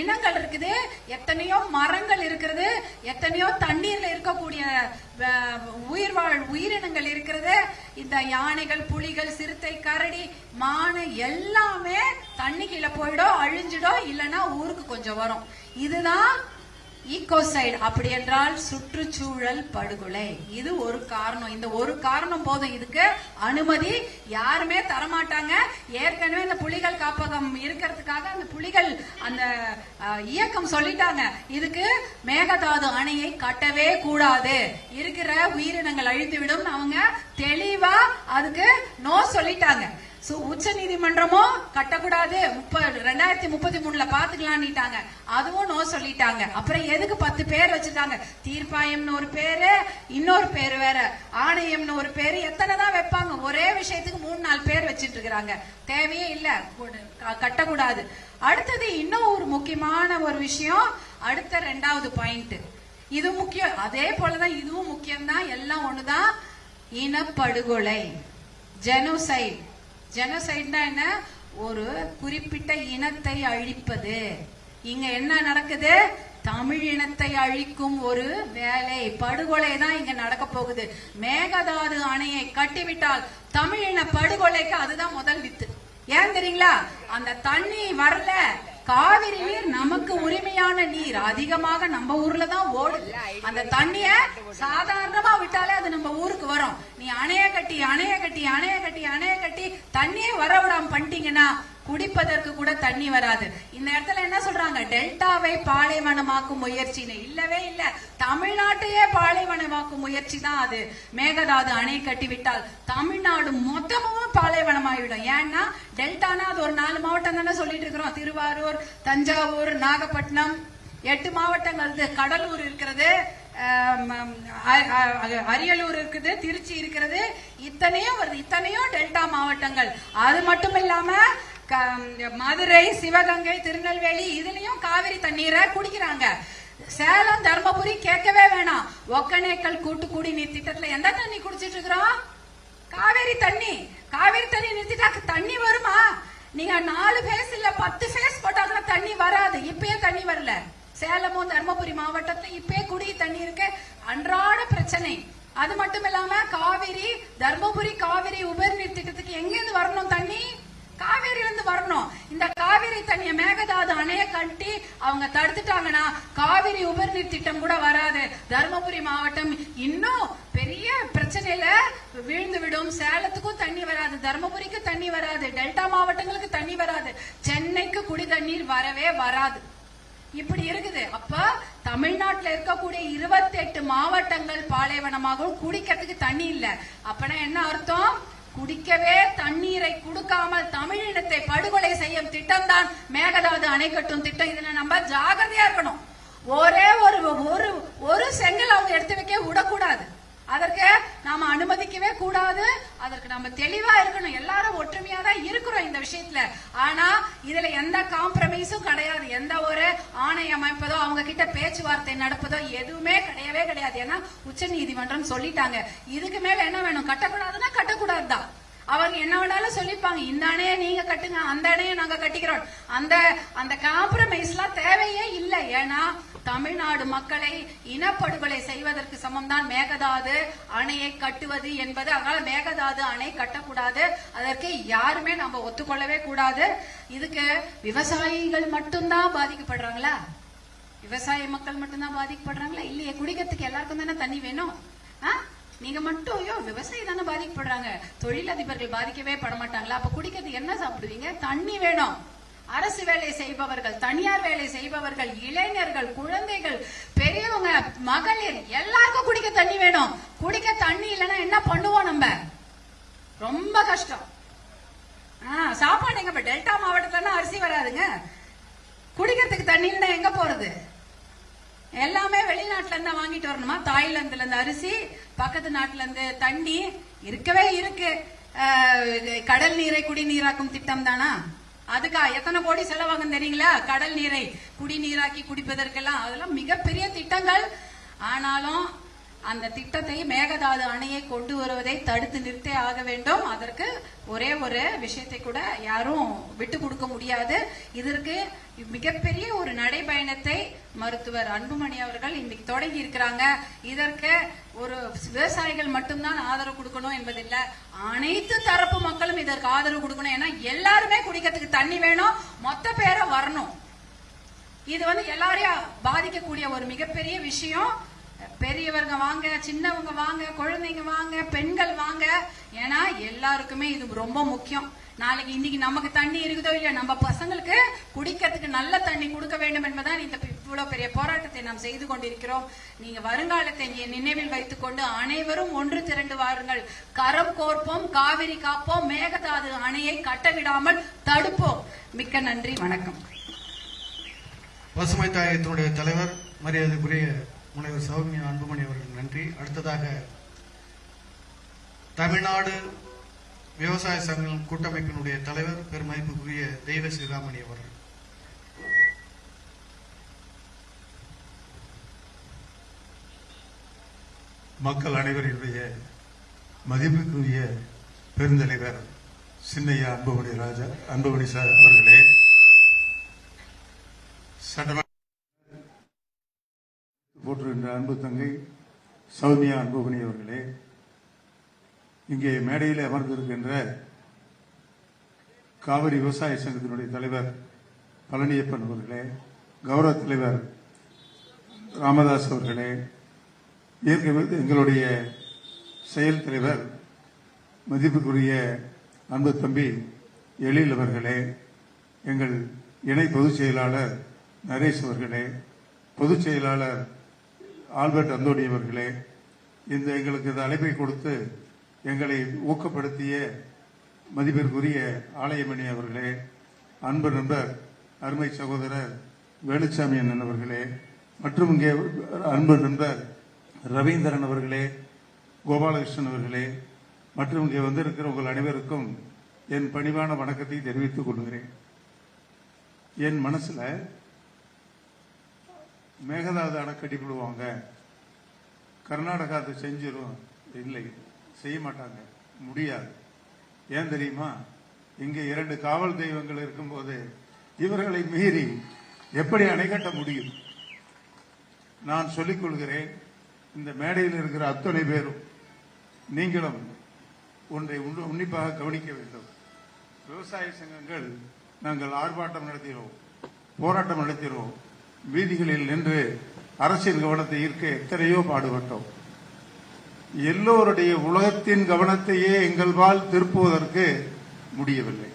இனங்கள் இருக்குது, எத்தனையோ மரங்கள் இருக்கிறது, எத்தனையோ தண்ணீர்ல இருக்கக்கூடிய உயிரினங்கள் இருக்கிறது. இந்த யானைகள், புலிகள், சிறுத்தை, கரடி, மானு எல்லாமே தண்ணி கீழே போயிடும், அழிஞ்சிடும். இல்லைன்னா ஊருக்கு கொஞ்சம் வரும். இதுதான் ஈகோசைடு. அப்படி என்றால் சுற்றுச்சூழல் படுகொலை. இது ஒரு காரணம். இந்த ஒரு காரணம் போதும். இதுக்கு அனுமதி யாருமே தரமாட்டாங்க. ஏற்கனவே இந்த புலிகள் காப்பகம் இருக்கிறதுக்காக அந்த புலிகள் அந்த இயக்கம் சொல்லிட்டாங்க, இதுக்கு மேகதாது அணையை கட்டவே கூடாது, இருக்கிற உயிரினங்கள் அழிந்துவிடும். அவங்க தெளிவா அதுக்கு நோ சொல்லிட்டாங்க. உச்ச நீதிமன்றமும் கட்டக்கூடாது, 2033 பாத்துக்கலாம்னுட்டாங்க, அதுவும் நோ சொல்லிட்டாங்க. அப்புறம் எதுக்கு 10 பேர் வச்சுட்டாங்க? தீர்ப்பாயம்னு ஒரு பேரு, இன்னொரு பேரு வேற, ஆணையம்னு ஒரு பேரு. எத்தனை தான் வைப்பாங்க? ஒரே விஷயத்துக்கு 3-4 பேர் வச்சிட்டு இருக்கிறாங்க. தேவையே இல்ல, கட்டக்கூடாது. அடுத்தது இன்னும் ஒரு முக்கியமான ஒரு விஷயம், அடுத்த 2வது பாயிண்ட். இது முக்கியம். அதே போலதான் இதுவும் முக்கியம்தான், எல்லாம் ஒண்ணுதான். இனப்படுகொலை, ஜெனோசைட். ஜெனோசைட்னா என்ன? ஒரு குறிப்பிட்ட இனத்தை அழிப்பது. இங்க என்ன நடக்குது? தமிழ் இனத்தை அழிக்கும் ஒரு வேலை, படுகொலை தான் இங்க நடக்க போகுது. மேகதாது அணையை கட்டிவிட்டால் தமிழ் இன படுகொலைக்கு அதுதான் முதல் வித்து. ஏன் தெரியுங்களா? அந்த தண்ணி வரல, காவிரி நீர் நமக்கு உரிமையான நீர், அதிகமாக நம்ம ஊர்ல தான் ஓடுது. அந்த தண்ணிய சாதாரணமா விட்டாலே அது நம்ம ஊருக்கு வரும். நீ அணைய கட்டி தண்ணியே வரவிடாம பண்ணிட்டீங்கன்னா குடிப்பதற்கு கூட தண்ணி வராது. இந்த இடத்துல என்ன சொல்றாங்க? டெல்டாவை பாலைவனமாக்கும் முயற்சின்னு. இல்லவே இல்ல, தமிழ்நாட்டையே பாலைவனமாக்கும் முயற்சி தான் அது. மேகதாது அணை கட்டிவிட்டால் தமிழ்நாடு மொத்தமும் பாலைவனமாகிவிடும். ஏன்னா டெல்டானா அது ஒரு 4 மாவட்டம் தானே சொல்லிட்டு இருக்கிறோம். திருவாரூர், தஞ்சாவூர், நாகப்பட்டினம், 8 மாவட்டங்கள். கடலூர் இருக்கிறது, அரியலூர் இருக்குது, திருச்சி இருக்கிறது. இத்தனையும் வருது, இத்தனையும் டெல்டா மாவட்டங்கள். அது மட்டும் இல்லாம மதுரை, சிவகங்கை, திருநெல்வேலி, இதுலயும் காவிரி தண்ணீரை குடிக்கிறாங்க. சேலம், தர்மபுரி கேட்கவே வேணாம். ஒக்கனேக்கல் கூட்டு குடிநீர் திட்டத்துல எந்த தண்ணி குடிச்சிட்டு இருக்கிறோம்? காவிரி தண்ணி. காவிரி தண்ணி நிறுத்திட்டா தண்ணி வருமா? நீங்க 4 ஃபேஸ் இல்ல 10 ஃபேஸ் போட்டாங்கன்னா தண்ணி வராது. இப்பயே தண்ணி வரல. சேலமும் தர்மபுரி மாவட்டத்துல இப்பயே குடி தண்ணி இருக்கு, அன்றாட பிரச்சனை. அது மட்டும் இல்லாம காவிரி, தர்மபுரி காவிரி உபரிநீர் திட்டத்துக்கு எங்க இருந்து வரணும் தண்ணி? காவேரியில இருந்து வரணும். இந்த காவிரி தண்ணிய மேகதாது அணைய கட்டி அவங்க தடுத்துட்டாங்கன்னா காவிரி உபரிநீர் திட்டம் கூட வராது. தருமபுரி மாவட்டம் இன்னும் பெரிய பிரச்சனையில வீழ்ந்து விடும். சேலத்துக்கும் தண்ணி வராது, தருமபுரிக்கு தண்ணி வராது, டெல்டா மாவட்டங்களுக்கு தண்ணி வராது, சென்னைக்கு குடி தண்ணீர் வரவே வராது. இப்படி இருக்குது. அப்ப தமிழ்நாட்டில் இருக்கக்கூடிய 28 மாவட்டங்கள் பாலைவனமாகவும் குடிக்கிறதுக்கு தண்ணி இல்ல. அப்பனா என்ன அர்த்தம்? குடிக்கவே தண்ணீரை கொடுக்காமல் தமிழினத்தை படுகொலை செய்யும் திட்டம் தான் மேகதாது அணை கட்டும் திட்டம். இதுல நம்ம ஜாகிரதையா இருக்கணும். ஒரே ஒரு செங்கல் அவங்க எடுத்து வைக்க விடக்கூடாது. அதற்கு நாம அனுமதிக்கவே கூடாது. அதற்கு நம்ம தெளிவா இருக்கணும். எல்லாரும் ஒற்றுமையா தான் இருக்கிறோம் இந்த விஷயத்துல. ஆனா இதுல எந்த காம்ப்ரமைஸும் கிடையாது. எந்த ஒரு ஆணையம் அமைப்பதோ அவங்க கிட்ட பேச்சுவார்த்தை நடப்பதோ எதுவுமே கிடையவே கிடையாது. ஏன்னா உச்ச நீதிமன்றம் சொல்லிட்டாங்க. இதுக்கு மேல என்ன வேணும்? கட்டக்கூடாதுன்னா கட்டக்கூடாதுதான். அவங்க என்ன வேணாலும் சொல்லிப்பாங்க. இந்த அணையை நீங்க கட்டுங்க, அந்த அணையை நாங்க கட்டிக்கிறோம். அந்த காம்ப்ரமைஸ் எல்லாம் தேவையே இல்லை. ஏன்னா தமிழ்நாடு மக்களை இனப்படுகொலை செய்வதற்கு சமம் தான் மேகதாது அணையை கட்டுவது என்பது. அதனால மேகதாது அணை கட்டக்கூடாது. அதற்கு யாருமே நம்ம ஒத்துக்கொள்ளவே கூடாது. இதுக்கு விவசாயிகள் மட்டும்தான் பாதிக்கப்படுறாங்களா? விவசாய மக்கள் மட்டும்தான் பாதிக்கப்படுறாங்களா? இல்லையே, குடிக்கிறதுக்கு எல்லாருக்கும் தானே தண்ணி வேணும். நீங்க மட்டும் விவசாயி தானே பாதிக்கப்படுறாங்க. தொழிலதிபர்கள் பாதிக்கவே பட மாட்டாங்களா? அப்ப குடிக்கிறதுக்கு என்ன சாப்பிடுவீங்க? தண்ணி வேணும். அரசு வேலை செய்பவர்கள், தனியார் வேலை செய்பவர்கள், இளைஞர்கள், குழந்தைகள், பெரியவங்க, மகளிர் எல்லாருக்கும் குடிக்க தண்ணி வேணும். குடிக்க தண்ணி இல்லைன்னா என்ன பண்ணுவோம்? நம்ம ரொம்ப கஷ்டம். சாப்பாடு எங்க? டெல்டா மாவட்டத்துல அரிசி வராதுங்க. குடிக்கிறதுக்கு தண்ணி இல்லைன்னா எங்க போறது? எல்லாமே வெளிநாட்டுல இருந்து வாங்கிட்டு வரணுமா? தாய்லாந்துல இருந்து அரிசி, பக்கத்து நாட்டுல இருந்து தண்ணி இருக்கவே இருக்கு. கடல் நீரை குடிநீராக்கும் திட்டம் தானா? அதுக்கா எத்தனை கோடி செலவாகும் தெரியுங்களா? கடல் நீரை குடிநீராக்கி குடிப்பதற்கெல்லாம் அதெல்லாம் மிகப்பெரிய திட்டங்கள். ஆனாலும் அந்த திட்டத்தை மேகதாது அணையை கொண்டு வருவதை தடுத்து நிறுத்தே ஆக வேண்டும். அதற்கு ஒரே ஒரு விஷயத்தை கூட யாரும் விட்டு கொடுக்க முடியாது. இதற்கு மிகப்பெரிய ஒரு நடைபயணத்தை மருத்துவர் அன்புமணி அவர்கள் இன்னைக்கு தொடங்கி இருக்கிறாங்க. இதற்கு ஒரு விவசாயிகள் மட்டும்தான் ஆதரவு கொடுக்கணும் என்பதில்லை, அனைத்து தரப்பு மக்களும் இதற்கு ஆதரவு கொடுக்கணும். ஏன்னா எல்லாருமே குடிக்கிறதுக்கு தண்ணி வேணும், மொத்த பேரை வரணும். இது எல்லாரையும் பாதிக்கக்கூடிய ஒரு மிகப்பெரிய விஷயம். பெரியவங்க வாங்க, சின்னவங்க வாங்க, குழந்தைங்க வாங்க, பெண்கள் வாங்க. ஏன்னா எல்லாருக்குமே இது ரொம்ப முக்கியம். நாளைக்கு இன்னைக்கு நமக்கு தண்ணி இருக்குதோ இல்லையா, நம்ம பசங்களுக்கு குடிக்கிறதுக்கு நல்ல தண்ணி கொடுக்க வேண்டும் என்பதான் இந்த இவ்வளவு பெரிய போராட்டத்தை நாம் செய்து கொண்டிருக்கிறோம். நீங்க வருங்காலத்தை நினைவில் வைத்துக் கொண்டு அனைவரும் ஒன்று திரண்டு வாருங்கள். கரம் கோர்ப்போம், காவிரி காப்போம், மேகதாது அணையை கட்டவிடாமல் தடுப்போம். மிக்க நன்றி, வணக்கம். பசுமை தாயத்தினுடைய தலைவர் மரியாதைக்குரிய முனைவர் சௌமியா அன்புமணி அவர்கள் நன்றி. அடுத்ததாக தமிழ்நாடு விவசாய சங்க கூட்டமைப்பினுடைய தலைவர் பெருமதிப்புக்குரிய தெய்வ ஸ்ரீராமணி அவர்கள். மக்கள் அனைவருடைய மதிப்புக்குரிய பெருந்தலைவர் சின்னையா அன்புமணி சார் அவர்களே, சட்டமன்ற போற்றுகின்ற அன்பு தங்கை சௌமியா அன்புமணி அவர்களே, இங்கே மேடையில் அமர்ந்திருக்கின்ற காவிரி விவசாய சங்கத்தினுடைய தலைவர் பழனியப்பன் அவர்களே, கௌரவ தலைவர் ராமதாஸ் அவர்களே, எங்களுடைய செயல் தலைவர் மதிப்புக்குரிய அன்பு தம்பி எழில் அவர்களே, எங்கள் இணை பொதுச் செயலாளர் நரேஷ் அவர்களே, பொதுச் செயலாளர் ஆல்பர்ட் அந்தோணி அவர்களே, எங்களுக்கு இந்த அழைப்பை கொடுத்து எங்களை ஊக்கப்படுத்திய மதிப்பிற்குரிய ஆலயமணி அவர்களே, அன்பு நண்பர் அருமை சகோதரர் வேலுச்சாமி அண்ணன் அவர்களே, மற்றும் இங்கே அன்பு நண்பர் ரவீந்திரன் அவர்களே, கோபாலகிருஷ்ணன் அவர்களே, மற்றும் இங்கே வந்திருக்கிற உங்கள் அனைவருக்கும் என் பணிவான வணக்கத்தை தெரிவித்துக் கொள்கிறேன். என் மனசுல மேகதாது அணை கட்டிவிடுவாங்க, கர்நாடகா அதை செஞ்சிடும், இல்லை, செய்ய மாட்டாங்க, முடியாது. ஏன் தெரியுமா? இங்க 2 காவல் தெய்வங்கள் இருக்கும்போது இவர்களை மீறி எப்படி அணை கட்ட முடியும்? நான் சொல்லிக் கொள்கிறேன், இந்த மேடையில் இருக்கிற அத்தனை பேரும் நீங்களும் ஒன்றை உன்னிப்பாக கவனிக்க வேண்டும். விவசாய சங்கங்கள் நாங்கள் ஆர்ப்பாட்டம் நடத்தினோம், போராட்டம் நடத்தினோம், வீதிகளில் நின்று அரசின் கவனத்தை ஈர்க்க எத்தனையோ பாடுபட்டோம். எல்லோருடைய உலகத்தின் கவனத்தையே எங்கள்பால் திருப்புவதற்கு முடியவில்லை.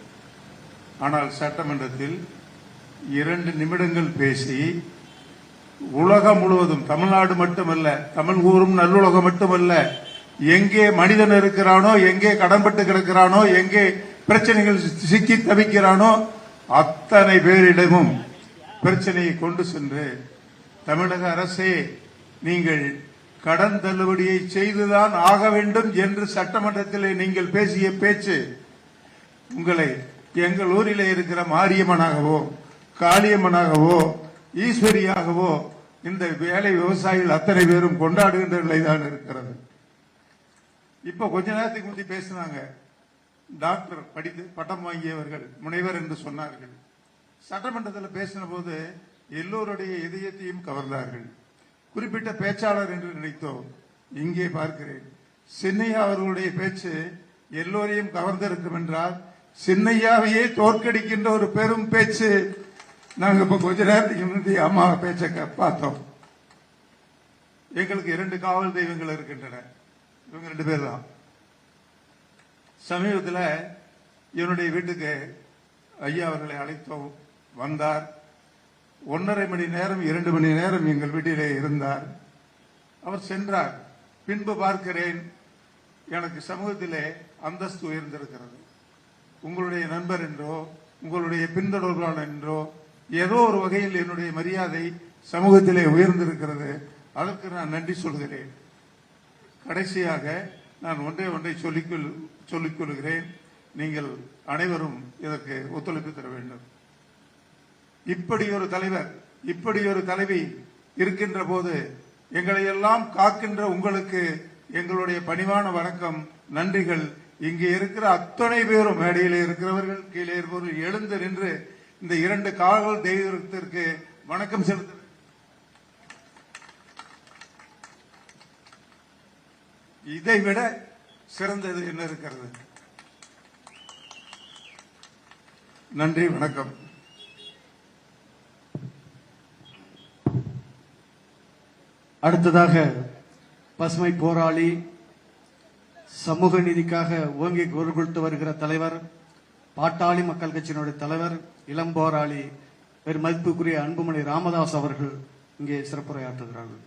ஆனால் சட்டமன்றத்தில் 2 நிமிடங்கள் பேசி உலகம் முழுவதும், தமிழ்நாடு மட்டுமல்ல, தமிழ் கூறும் நல்லுலகம் மட்டுமல்ல, எங்கே மனிதன் இருக்கிறானோ, எங்கே கடன்பட்டு கிடக்கிறானோ, எங்கே பிரச்சனைகள் சிக்கி தவிக்கிறானோ அத்தனை பேரிடமும் பிரச்சனையை கொண்டு சென்று தமிழக அரசே நீங்கள் கடன் தள்ளுபடியை செய்துதான் ஆக வேண்டும் என்று சட்டமன்றத்தில் நீங்கள் பேசிய பேச்சு உங்களை எங்கள் ஊரிலே இருக்கிற மாரியம்மனாகவோ காளியம்மனாகவோ ஈஸ்வரியாகவோ இந்த வேலை விவசாயிகள் அத்தனை பேரும் கொண்டாடுகின்ற நிலைதான் இருக்கிறது. இப்ப கொஞ்ச நேரத்துக்கு முந்தி பேசினாங்க, டாக்டர் படித்து பட்டம் வாங்கியவர்கள் முனைவர் என்று சொன்னார்கள். சட்டமன்றத்தில் பேசின போது எல்லோருடைய இதயத்தையும் கவர்ந்தார்கள். குறிப்பிட்ட பேச்சாளர் என்று நினைத்தோம். இங்கே பார்க்கிறேன், சின்னையா அவர்களுடைய பேச்சு எல்லோரையும் கவர்ந்திருக்கும் என்றால் சின்னையாவையே தோற்கடிக்கின்ற ஒரு பெரும் பேச்சு நாங்க இப்ப கொஞ்ச நேரத்துக்கு முந்தி அம்மா பேச்ச பார்த்தோம். எங்களுக்கு 2 காவல் தெய்வங்கள் இருக்கின்றன. இவங்க 2 பேர் தான். சமீபத்தில் என்னுடைய வீட்டுக்கு ஐயா அவர்களை அழைத்தோம். வந்தார். 1.5 மணி நேரம் 2 மணி நேரம் எங்கள் வீட்டிலே இருந்தார். அவர் சென்றார். பின்பு பார்க்கிறேன், எனக்கு சமூகத்திலே அந்தஸ்து உயர்ந்திருக்கிறது. உங்களுடைய நண்பர் என்றோ உங்களுடைய பின்தொடர்பாளர் என்றோ ஏதோ ஒரு வகையில் என்னுடைய மரியாதை சமூகத்திலே உயர்ந்திருக்கிறது. அதற்கு நான் நன்றி சொல்கிறேன். கடைசியாக நான் ஒன்றை சொல்லிக் கொள்கிறேன். நீங்கள் அனைவரும் இதற்கு ஒத்துழைப்பு தர வேண்டும். இப்படி ஒரு தலைவர், இப்படி ஒரு தலைவி இருக்கின்ற போது எங்களை எல்லாம் காக்கின்ற உங்களுக்கு எங்களுடைய பணிவான வணக்கம், நன்றிகள். இங்கே இருக்கிற அத்தனை பேரும், மேடையில் இருக்கிறவர்கள், கீழே இருப்பவர்கள் எழுந்து நின்று இந்த 2 காவல் தெய்வத்திற்கு வணக்கம் செலுத்த. இதைவிட சிறந்தது என்ன இருக்கிறது? நன்றி, வணக்கம். அடுத்ததாக பசுமை போராளி, சமூக நீதிக்காக ஓங்கி குரல் கொடுத்து வருகிற தலைவர், பாட்டாளி மக்கள் கட்சியினுடைய தலைவர், இளம் போராளி பெருமதிப்புக்குரிய அன்புமணி ராமதாஸ் அவர்கள் இங்கே சிறப்புரையாற்றுகிறார்கள்.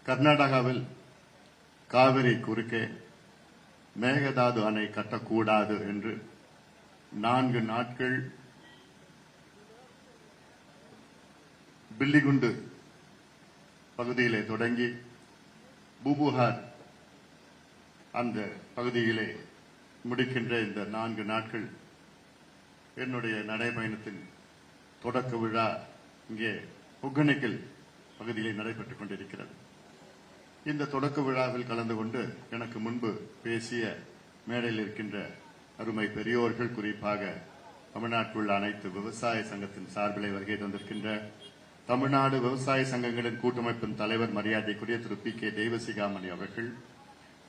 கர்நாடகாவில் காவிரி குறுக்கே மேகதாது அணை கட்டக்கூடாது என்று 4 நாட்கள் பில்லிகுண்டு பகுதியிலே தொடங்கி பூபுகார் அந்த பகுதியிலே முடிக்கின்ற இந்த 4 நாட்கள் என்னுடைய நடைபயணத்தின் தொடக்க விழா இங்கே ஒகேனக்கல் பகுதியிலே நடைபெற்றுக் கொண்டிருக்கிறது. இந்த தொடக்க விழாவில் கலந்து கொண்டு எனக்கு முன்பு பேசிய மேடையில் இருக்கின்ற அருமை பெரியோர்கள், குறிப்பாக தமிழ்நாட்டில் உள்ள அனைத்து விவசாய சங்கத்தின் சார்பிலே வருகை தந்திருக்கின்ற தமிழ்நாடு விவசாய சங்கங்களின் கூட்டமைப்பின் தலைவர் மரியாதைக்குரிய திரு பி கே தெய்வசிகாமணி அவர்கள்,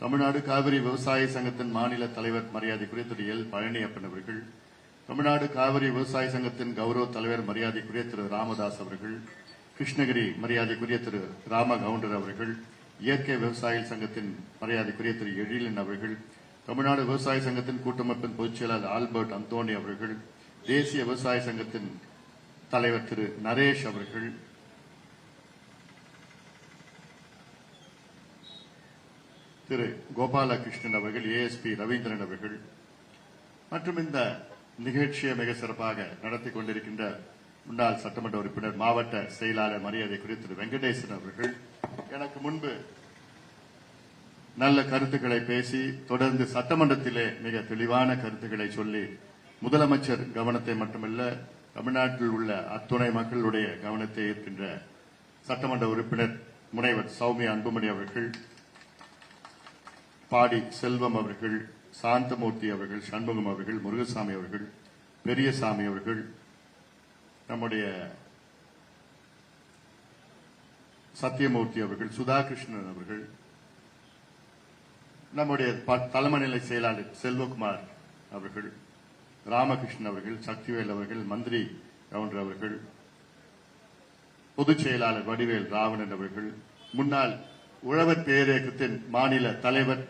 தமிழ்நாடு காவிரி விவசாய சங்கத்தின் மாநில தலைவர் மரியாதைக்குரிய திரு எல் பழனியப்பன் அவர்கள், தமிழ்நாடு காவிரி விவசாய சங்கத்தின் கௌரவ தலைவர் மரியாதைக்குரிய திரு ராமதாஸ் அவர்கள், கிருஷ்ணகிரி மரியாதைக்குரிய திரு ராமகவுண்டர் அவர்கள், இயற்கை விவசாய சங்கத்தின் மரியாதைக்குரிய திரு எழிலன் அவர்கள், தமிழ்நாடு விவசாய சங்கத்தின் கூட்டமைப்பின் பொதுச் செயலாளர் ஆல்பர்ட் அந்தோணி அவர்கள், தேசிய விவசாய சங்கத்தின் தலைவர் திரு நரேஷ் அவர்கள், திரு கோபாலகிருஷ்ணன் அவர்கள், ஏஎஸ்பி ரவீந்திரன் அவர்கள் மற்றும் இந்த நிகழ்ச்சியை மிக சிறப்பாக நடத்தி கொண்டிருக்கின்ற முன்னாள் சட்டமன்ற உறுப்பினர் மாவட்ட செயலாளர் மரியாதைக்குரிய திரு வெங்கடேசன் அவர்கள், எனக்கு முன்பு நல்ல கருத்துக்களை பேசி தொடர்ந்து சட்டமன்றத்திலே மிக தெளிவான கருத்துக்களை சொல்லி முதலமைச்சர் கவனத்தை மட்டுமல்ல தமிழ்நாட்டில் உள்ள அத்துணை மக்களுடைய கவனத்தை ஈர்க்கின்ற சட்டமன்ற உறுப்பினர் முனைவர் சௌமியா அன்புமணி அவர்கள், பாடி செல்வம் அவர்கள், சாந்தமூர்த்தி அவர்கள், சண்முகம் அவர்கள், முருகசாமி அவர்கள், பெரியசாமி அவர்கள், நம்முடைய சத்தியமூர்த்தி அவர்கள், சுதாகிருஷ்ணன் அவர்கள், நம்முடைய தலைமை நிலை செயலாளர் செல்வகுமார் அவர்கள், ராமகிருஷ்ணன் அவர்கள், சக்திவேல் அவர்கள், மந்திரி கவுண்டர் அவர்கள், பொதுச் செயலாளர் வடிவேல் ராவணன் அவர்கள், முன்னாள் உழவர் பேரியக்கத்தின் மாநில தலைவர்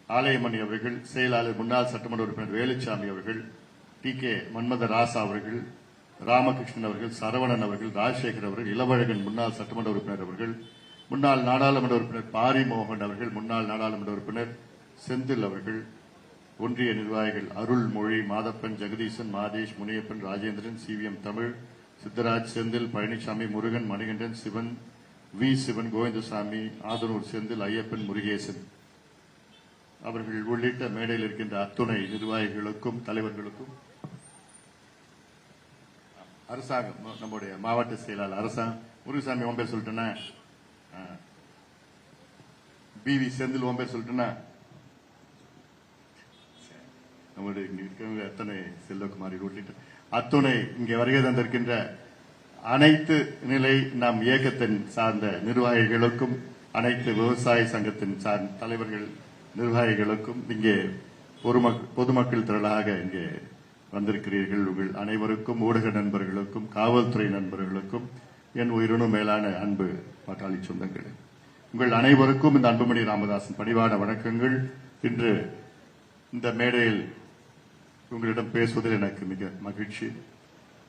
ஆலயமணி அவர்கள், செயலாளர் முன்னாள் சட்டமன்ற உறுப்பினர் வேலுச்சாமி அவர்கள், டி.கே. மன்மத ராசா அவர்கள், ராமகிருஷ்ணன் அவர்கள், சரவணன் அவர்கள், ராஜசேகர் அவர்கள், இளவழகன் முன்னாள் சட்டமன்ற உறுப்பினர் அவர்கள், முன்னாள் நாடாளுமன்ற உறுப்பினர் பாரிமோகன் அவர்கள், முன்னாள் நாடாளுமன்ற உறுப்பினர் செந்தில் அவர்கள், ஒன்றிய நிர்வாகிகள் அருள்மொழி, மாதப்பன், ஜெகதீசன், மாதேஷ், முனியப்பன், ராஜேந்திரன், சி.வி.எம். தமிழ், சித்தராஜ், செந்தில், பழனிசாமி, முருகன், மணிகண்டன், சிவன், வி. சிவன், கோவிந்தசாமி, ஆதனூர் செந்தில், ஐயப்பன், முருகேசன் அவர்கள் உள்ளிட்ட மேடையில் இருக்கின்ற அத்துணை நிர்வாகிகளுக்கும் தலைவர்களுக்கும், அரசாங்கம் நம்முடைய மாவட்ட செயலாளர் அரசாங்கம் முருகசாமி ஓம்பேர் சொல்லிட்டேன்னா, பி.வி. செந்தில் ஓம்பேர் சொல்லிட்டேன்னா, நம்முடைய இங்க இருக்கிறவங்க அத்தனை செல்வகுமாரி உள்ளிட்ட அத்துணை இங்கே வருகை தந்திருக்கின்ற அனைத்து நிலை நம் இயக்கத்தின் சார்ந்த நிர்வாகிகளுக்கும், அனைத்து விவசாய சங்கத்தின் சார்ந்த தலைவர்கள் நிர்வாகிகளுக்கும், இங்கே பொதுமக்கள் திரளாக இங்கே வந்திருக்கிறீர்கள். உங்கள் அனைவருக்கும், ஊடக நண்பர்களுக்கும், காவல்துறை நண்பர்களுக்கும், என் உயிரினும் மேலான அன்பு பாட்டாளி சொந்தங்கள், உங்கள் அனைவருக்கும் இந்த அன்புமணி ராமதாசன் பணிவான வணக்கங்கள். இன்று இந்த மேடையில் உங்களிடம் பேசுவதில் எனக்கு மிக மகிழ்ச்சி.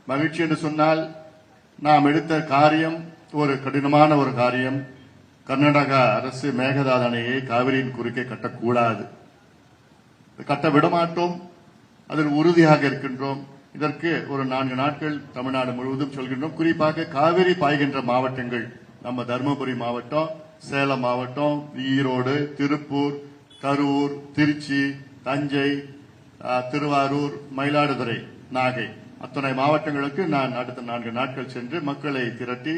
மகிழ்ச்சி என்று சொன்னால், நாம் எடுத்த காரியம் ஒரு கடினமான ஒரு காரியம். கர்நாடகா அரசு மேகதாது அணையை காவிரியின் குறுக்கே கட்டக்கூடாது, கட்ட விடமாட்டோம், அதில் உறுதியாக இருக்கின்றோம். இதற்கு ஒரு 4 நாட்கள் தமிழ்நாடு முழுவதும் சொல்கின்றோம். குறிப்பாக காவிரி பாய்கின்ற மாவட்டங்கள், நம்ம தருமபுரி மாவட்டம், சேலம் மாவட்டம், ஈரோடு, திருப்பூர், கரூர், திருச்சி, தஞ்சை, திருவாரூர், மயிலாடுதுறை, நாகை, அத்தனை மாவட்டங்களுக்கு நான் அடுத்த 4 நாட்கள் சென்று மக்களை திரட்டி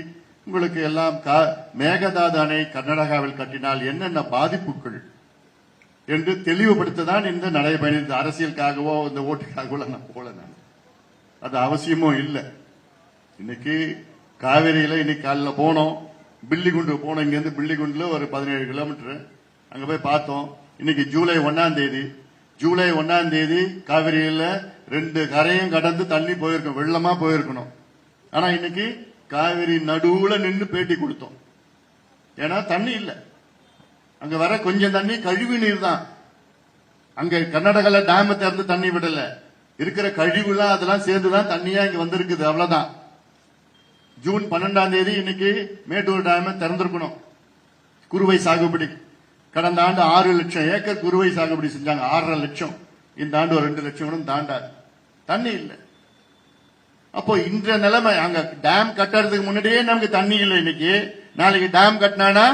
உங்களுக்கு எல்லாம் மேகதாது அணை கர்நாடகாவில் கட்டினால் என்னென்ன பாதிப்புகள் என்று தெளிவுபடுத்ததான் இந்த நடைபயணம். அரசியலுக்காகவோ இந்த ஓட்டுக்காகவோ நான் போல, நான் அது அவசியமும் இல்லை. இன்னைக்கு காவிரியில இன்னைக்கு காலையில் போனோம், பில்லிகுண்டு போனோம். இங்கிருந்து பில்லிகுண்டுல ஒரு 17 கிலோமீட்டர் அங்க போய் பார்த்தோம். இன்னைக்கு ஜூலை 1ஆம் தேதி காவிரியில 2 கரையும் கடந்து தண்ணி போயிருக்கோம், வெள்ளமா போயிருக்கணும். ஆனா இன்னைக்கு காவிரி நடுவுல நின்று பேட்டி கொடுத்தோம். ஏன்னா தண்ணி இல்ல, அங்க வர கொஞ்சம் தண்ணி கழிவு நீர் தான். அங்க கர்நாடகால டேம் திறந்து தண்ணி விடல, இருக்கிற கழிவுலாம் அதெல்லாம் சேர்ந்துதான் தண்ணியா இங்க வந்திருக்குது, அவ்வளவுதான். ஜூன் 12ஆம் தேதி இன்னைக்கு மேட்டூர் டேம் திறந்திருக்கணும் குறுவை சாகுபடி. கடந்த ஆண்டு 6 லட்சம் ஏக்கர் குறுவை சாகுபடி செஞ்சாங்க, 6.5 லட்சம். இந்த ஆண்டு ஒரு 2 லட்சம் கூட தாண்டாது, தண்ணி இல்லை. அப்போ இன்ற நிலைமை, அங்க டேம் கட்டுறதுக்கு முன்னாடியே நமக்கு தண்ணி இல்லை. இன்னைக்கு நாளைக்கு டேம் கட்டினானா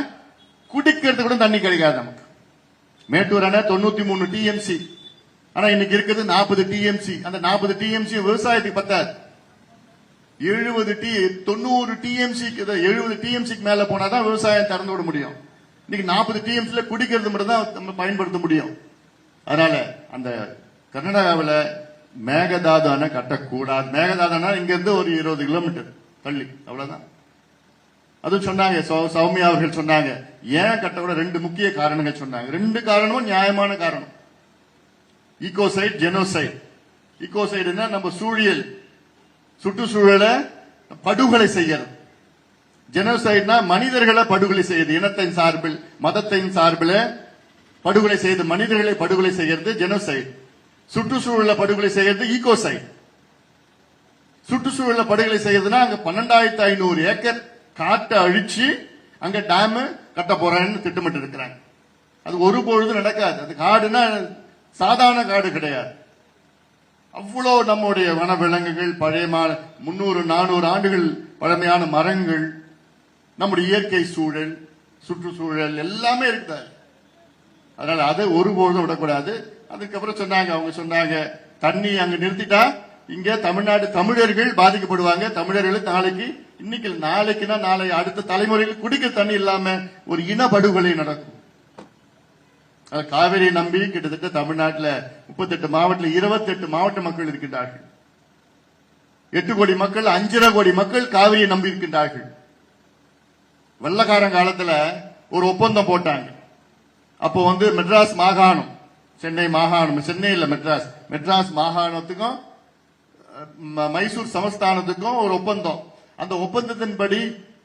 குடிக்கிறதுக்கு கூட தண்ணி கிடைக்காது நமக்கு. மேட்டூர் அணை 93 டிஎம்சி, ஆனா இன்னைக்கு இருக்கிறது 40 டிஎம்சி. அந்த 40 டிஎம்சி விவசாயத்துக்கு பத்தாது. 90 டிஎம்சி 70 டிஎம்சிக்கு மேல போனாதான் விவசாயம் திறந்து விட முடியும். இன்னைக்கு 40 டிஎம்சில குடிக்கிறது மட்டும் தான் நம்ம பயன்படுத்த முடியும். அதனால அந்த கர்நாடகாவில் மேகதாது அணை கட்டக்கூடாது. மேகதாது அணை இங்க இருந்து ஒரு 20 கிலோமீட்டர் தள்ளி, அவ்வளவுதான். அது சொன்னாங்க, சௌமியா அவர்கள் சொன்னாங்க, ஏன் கட்டக்கூட 2 முக்கிய காரணங்கள் சொன்னாங்க. 2 காரணமும் நியாயமான காரணம். ஈகோசைட், ஜெனோசைட். ஈகோசைடுனா நம்ம சூழியல், சுற்றுச்சூழலை படுகொலை செய்யறது. ஜெனோசைட்னா மனிதர்களை படுகொலை செய்யுது, இனத்தின் சார்பில், மதத்தின் சார்பில் படுகொலை செய்து மனிதர்களை படுகொலை செய்யறது ஜெனோசைட். சுற்றுச்சூழலை படுகொலை செய்யறது ஈகோசைட். சுற்றுச்சூழலை படுகொலை செய்யறதுன்னா அங்க 12,500 ஏக்கர் காட்டை அழிச்சு அங்க டேம் கட்ட போறேன்னு திட்டமிட்டு இருக்கிறாங்க. அது ஒருபொழுதும் நடக்காது. அது காடுனா சாதாரண காடு கிடையாது. அவ்வளோ நம்முடைய வனவிலங்குகள், பழைய 300-400 ஆண்டுகள் பழமையான மரங்கள், நம்முடைய இயற்கை சூழல், சுற்றுச்சூழல் எல்லாமே இருக்குது. அதனால அதை ஒருபொழுதும் விடக்கூடாது. அதுக்கப்புறம் சொன்னாங்க, அவங்க சொன்னாங்க, தண்ணி அங்க நிறுத்திட்டா இங்க தமிழ்நாடு தமிழர்கள் பாதிக்கப்படுவாங்க. தமிழர்கள் நாளைக்குன்னா நாளை அடுத்த தலைமுறையில் குடிக்க தண்ணி இல்லாம ஒரு இனப்படுகொலை நடக்கும். காவிரி நம்பி கிட்டத்தட்ட தமிழ்நாட்டில் 38 மாவட்டத்தில் 28 மாவட்ட மக்கள் இருக்கின்றார்கள். 8 கோடி மக்கள், 5.5 கோடி மக்கள் காவிரியை நம்பி இருக்கின்றார்கள். வெள்ளக்காரன் காலத்துல ஒரு ஒப்பந்தம் போட்டாங்க. அப்போ மெட்ராஸ் மாகாணம், சென்னை மாகாணம், சென்னை இல்ல மெட்ராஸ் மாகாணத்துக்கும் மைசூர் சமஸ்தானத்துக்கும் ஒரு ஒப்பந்தம். அந்த ஒப்பந்தத்தின்படி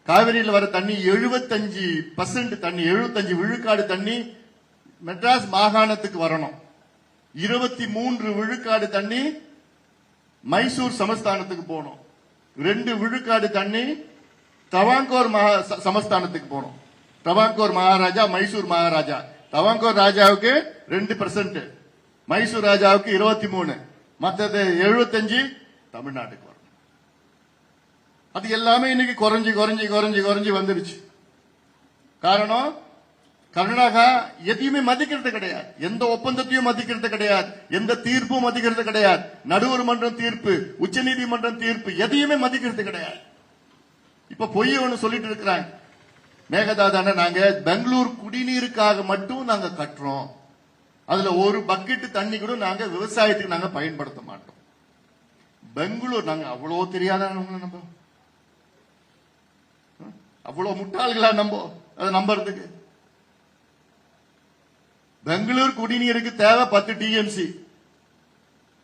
காவிரியில் வர தண்ணி 75% தண்ணி, 75 விழுக்காடு தண்ணி மெட்ராஸ் மாகாணத்துக்கு வரணும். 23 விழுக்காடு தண்ணி மைசூர் சமஸ்தானத்துக்கு போகணும். 2 விழுக்காடு தண்ணி தவாங்கோர் சமஸ்தானத்துக்கு போகணும். தவாங்கோர் மகாராஜா, மைசூர் மகாராஜா. தவாங்கோர் ராஜாவுக்கு 2%, மைசூர் ராஜாவுக்கு 23, மற்றது 75 தமிழ்நாட்டுக்கு வரும். அது எல்லாமே இன்னைக்கு குறைஞ்சி குறைஞ்சி குறைஞ்சி குறைஞ்சி வந்துருச்சு. காரணம், கர்நாடகா எதையுமே மதிக்கிறது கிடையாது, எந்த ஒப்பந்தத்தையும் மதிக்கிறது கிடையாது, எந்த தீர்ப்பும் மதிக்கிறது கிடையாது, நடுவர் மன்றம் தீர்ப்பு, உச்ச நீதிமன்றம் தீர்ப்பு எதையுமே மதிக்கிறது கிடையாது. இப்ப பொய் ஒண்ணு சொல்லிட்டு இருக்கிறாங்க. மேகதாதான நாங்க பெங்களூர் குடிநீருக்காக மட்டும் நாங்க கட்டுறோம், அதுல ஒரு பக்கெட் தண்ணி கூட நாங்க விவசாயத்துக்கு நாங்க பயன்படுத்த மாட்டோம். பெங்களூர் நாங்க அவ்வளவு தெரியாத நம்ம அவ்வளவு முட்டாள்களா அதை நம்புறதுக்கு? பெங்களூர் குடிநீருக்கு தேவை 10 டிஎம்சி.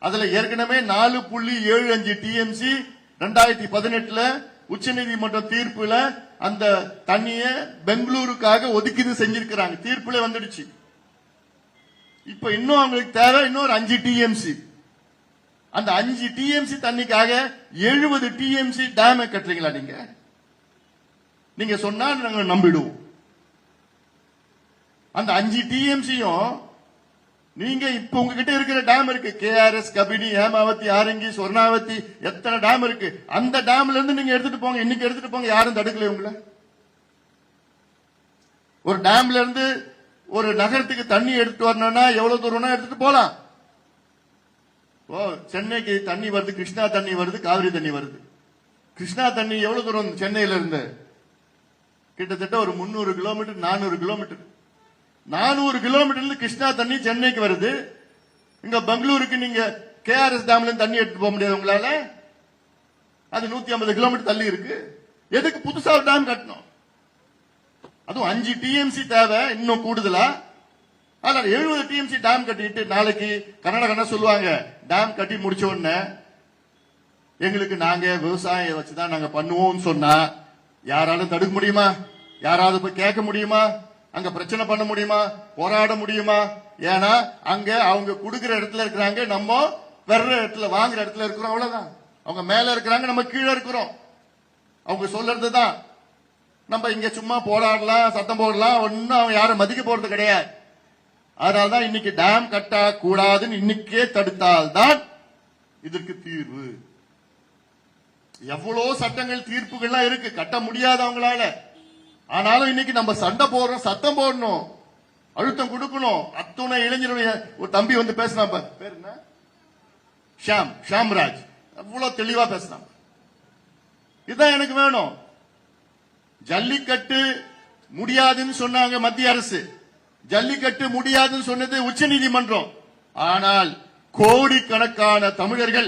அதுல ஏற்கனவே 4.75 டிஎம்சி 2018 உச்சநீதிமன்ற தீர்ப்புல அந்த தண்ணிய பெங்களூருக்காக ஒதுக்கீடு செஞ்சிருக்கிறாங்க. தீர்ப்புல வந்துடுச்சு. இப்ப இன்னும் அவங்களுக்கு தேவை இன்னொரு 5 டிஎம்சி. அந்த 5 டிஎம்சி தண்ணிக்காக 70 டிஎம்சி டேம் கட்டுறீங்களா? நீங்க சொன்னா நாங்க நம்பிடுவோம். அந்த 5 டிஎம்சியும் நீங்க இப்ப உங்ககிட்ட இருக்கிற டேம் இருக்கு, கேஆர்எஸ், கபினி, ஹேமாவதி, ஆரங்கி, சொர்ணாவதி, எத்தனை டேம் இருக்கு, அந்த டேம்ல இருந்து நீங்க எடுத்துட்டு போங்க. இன்னைக்கு எடுத்துட்டு போங்க, யாரும் தடுக்கல உங்களை. ஒரு டேம்ல இருந்து ஒரு நகரத்துக்கு தண்ணி எடுத்துட்டு வரணும்னா எவ்வளவு தூரம்னா எடுத்துட்டு போலாம். சென்னைக்கு தண்ணி வருது, கிருஷ்ணா தண்ணி வருது, காவிரி தண்ணி வருது. கிருஷ்ணா தண்ணி எவ்வளவு தூரம் சென்னையில இருந்து? கிட்டத்தட்ட ஒரு 300 கிலோமீட்டர், 400 கிலோமீட்டர். 400 கிலோமீட்டர்ல கிருஷ்ணா தண்ணி சென்னைக்கு வருது. இங்க பெங்களூருக்கு நீங்க கேஆர்எஸ் டேம்ல இருந்து தண்ணி எடுத்து போக முடியாது உங்களால. அது 150 கிலோமீட்டர் தள்ளி இருக்கு. எதுக்கு புதுசா ஒரு டேம் கட்டணும்? அதுவும் 5 டிஎம்சி தேவை, இன்னும் கூடுதலா. அதனால 70 டிஎம்சி டேம் கட்டிட்டு நாளைக்கு கர்நாடகா சொல்லுவாங்க, டேம் கட்டி முடிச்ச உடனே எங்களுக்கு நாங்க விவசாயம் வச்சுதான் நாங்க பண்ணுவோம் சொன்னா யாராலும் தடுக்க முடியுமா? யாராவது போய் கேட்க முடியுமா? அங்க பிரச்சனை பண்ண முடியுமா? போராட முடியுமா? ஏன்னா அங்க அவங்க குடுக்கிற இடத்துல இருக்கிறாங்க, நம்ம வர்ற இடத்துல வாங்குற இடத்துல இருக்கிறோம். அவ்வளவுதான். அவங்க மேல இருக்கிறாங்க, நம்ம கீழே இருக்கிறோம். அவங்க சொல்றதுதான். நம்ம இங்க சும்மா போராடலாம், சத்தம் போடலாம், ஒன்னும் அவங்க யாரும் மதிக்க போறது கிடையாது. அதனால்தான் இன்னைக்கு டேம் கட்ட கூடாதுன்னு இன்னைக்கே தடுத்தால்தான் இதற்கு தீர்வு. எவ்வளவு சட்டங்கள், தீர்ப்புகள்லாம் இருக்கு, கட்ட முடியாது அவங்களால. ஆனாலும் இன்னைக்கு நம்ம சண்டை போடுறோம், சத்தம் போடணும், அழுத்தம் கொடுக்கணும். அத்துணை இளைஞருடைய ஒரு தம்பி பேசினா, பேர் என்ன, ஷாம்ராஜ், அவ்வளவு தெளிவா பேசினான். இதுதான் எனக்கு வேணும். ஜல்லிக்கட்டு முடியாதுன்னு சொன்னாங்க மத்திய அரசு, ஜல்லிக்கட்டு முடியாதுன்னு சொன்னது உச்ச நீதிமன்றம். ஆனால் கோடிக்கணக்கான தமிழர்கள்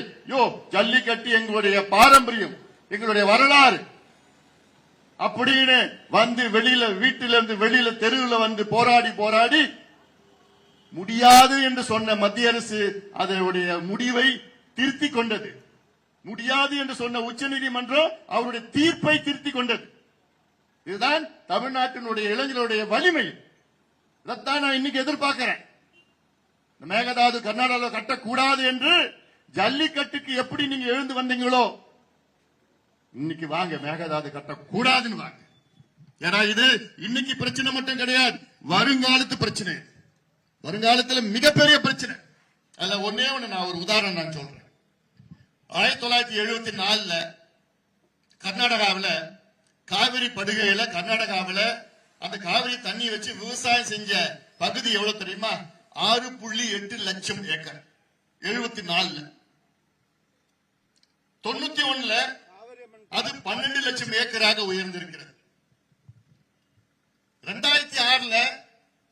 ஜல்லிக்கட்டு எங்களுடைய பாரம்பரியம், எங்களுடைய வரலாறு அப்படின்னு வெளியில, வீட்டிலிருந்து வெளியில, தெருவில் போராடி போராடி முடியாது என்று சொன்ன மத்திய அரசு அதனுடைய முடிவை திருத்திக் கொண்டது. முடியாது என்று சொன்ன உச்ச நீதிமன்றம் அவருடைய தீர்ப்பை திருத்திக் கொண்டது. இதுதான் தமிழ்நாட்டினுடைய இளைஞர்களுடைய வலிமை. இதைத்தான் நான் இன்னைக்கு எதிர்பார்க்கிறேன். மேகதாது கர்நாடகாவில் கட்டக்கூடாது என்று ஜல்லிக்கட்டுக்கு எப்படி நீங்க எழுந்து வந்தீங்களோ, இன்னைக்கு வாங்க மேகதாது கட்டக்கூடாதுன்னு வாங்க. ஏன்னா இது இன்னைக்கு பிரச்சனை மட்டும் கிடையாது, வருங்காலத்து பிரச்சனை, வருங்காலத்தில் மிகப்பெரிய பிரச்சனை. அதுல ஒன்னே ஒண்ணு நான் ஒரு உதாரணம் நான் சொல்றேன். 1974 கர்நாடகாவில் காவிரி படுகையில, கர்நாடகாவில் அந்த காவிரி தண்ணி வச்சு விவசாயம் செஞ்ச பகுதி எவ்வளவு தெரியுமா? 6.8 லட்சம் ஏக்கர். 74 91 அது 12 லட்சம் ஏக்கராக உயர்ந்திருக்கிறது. 2006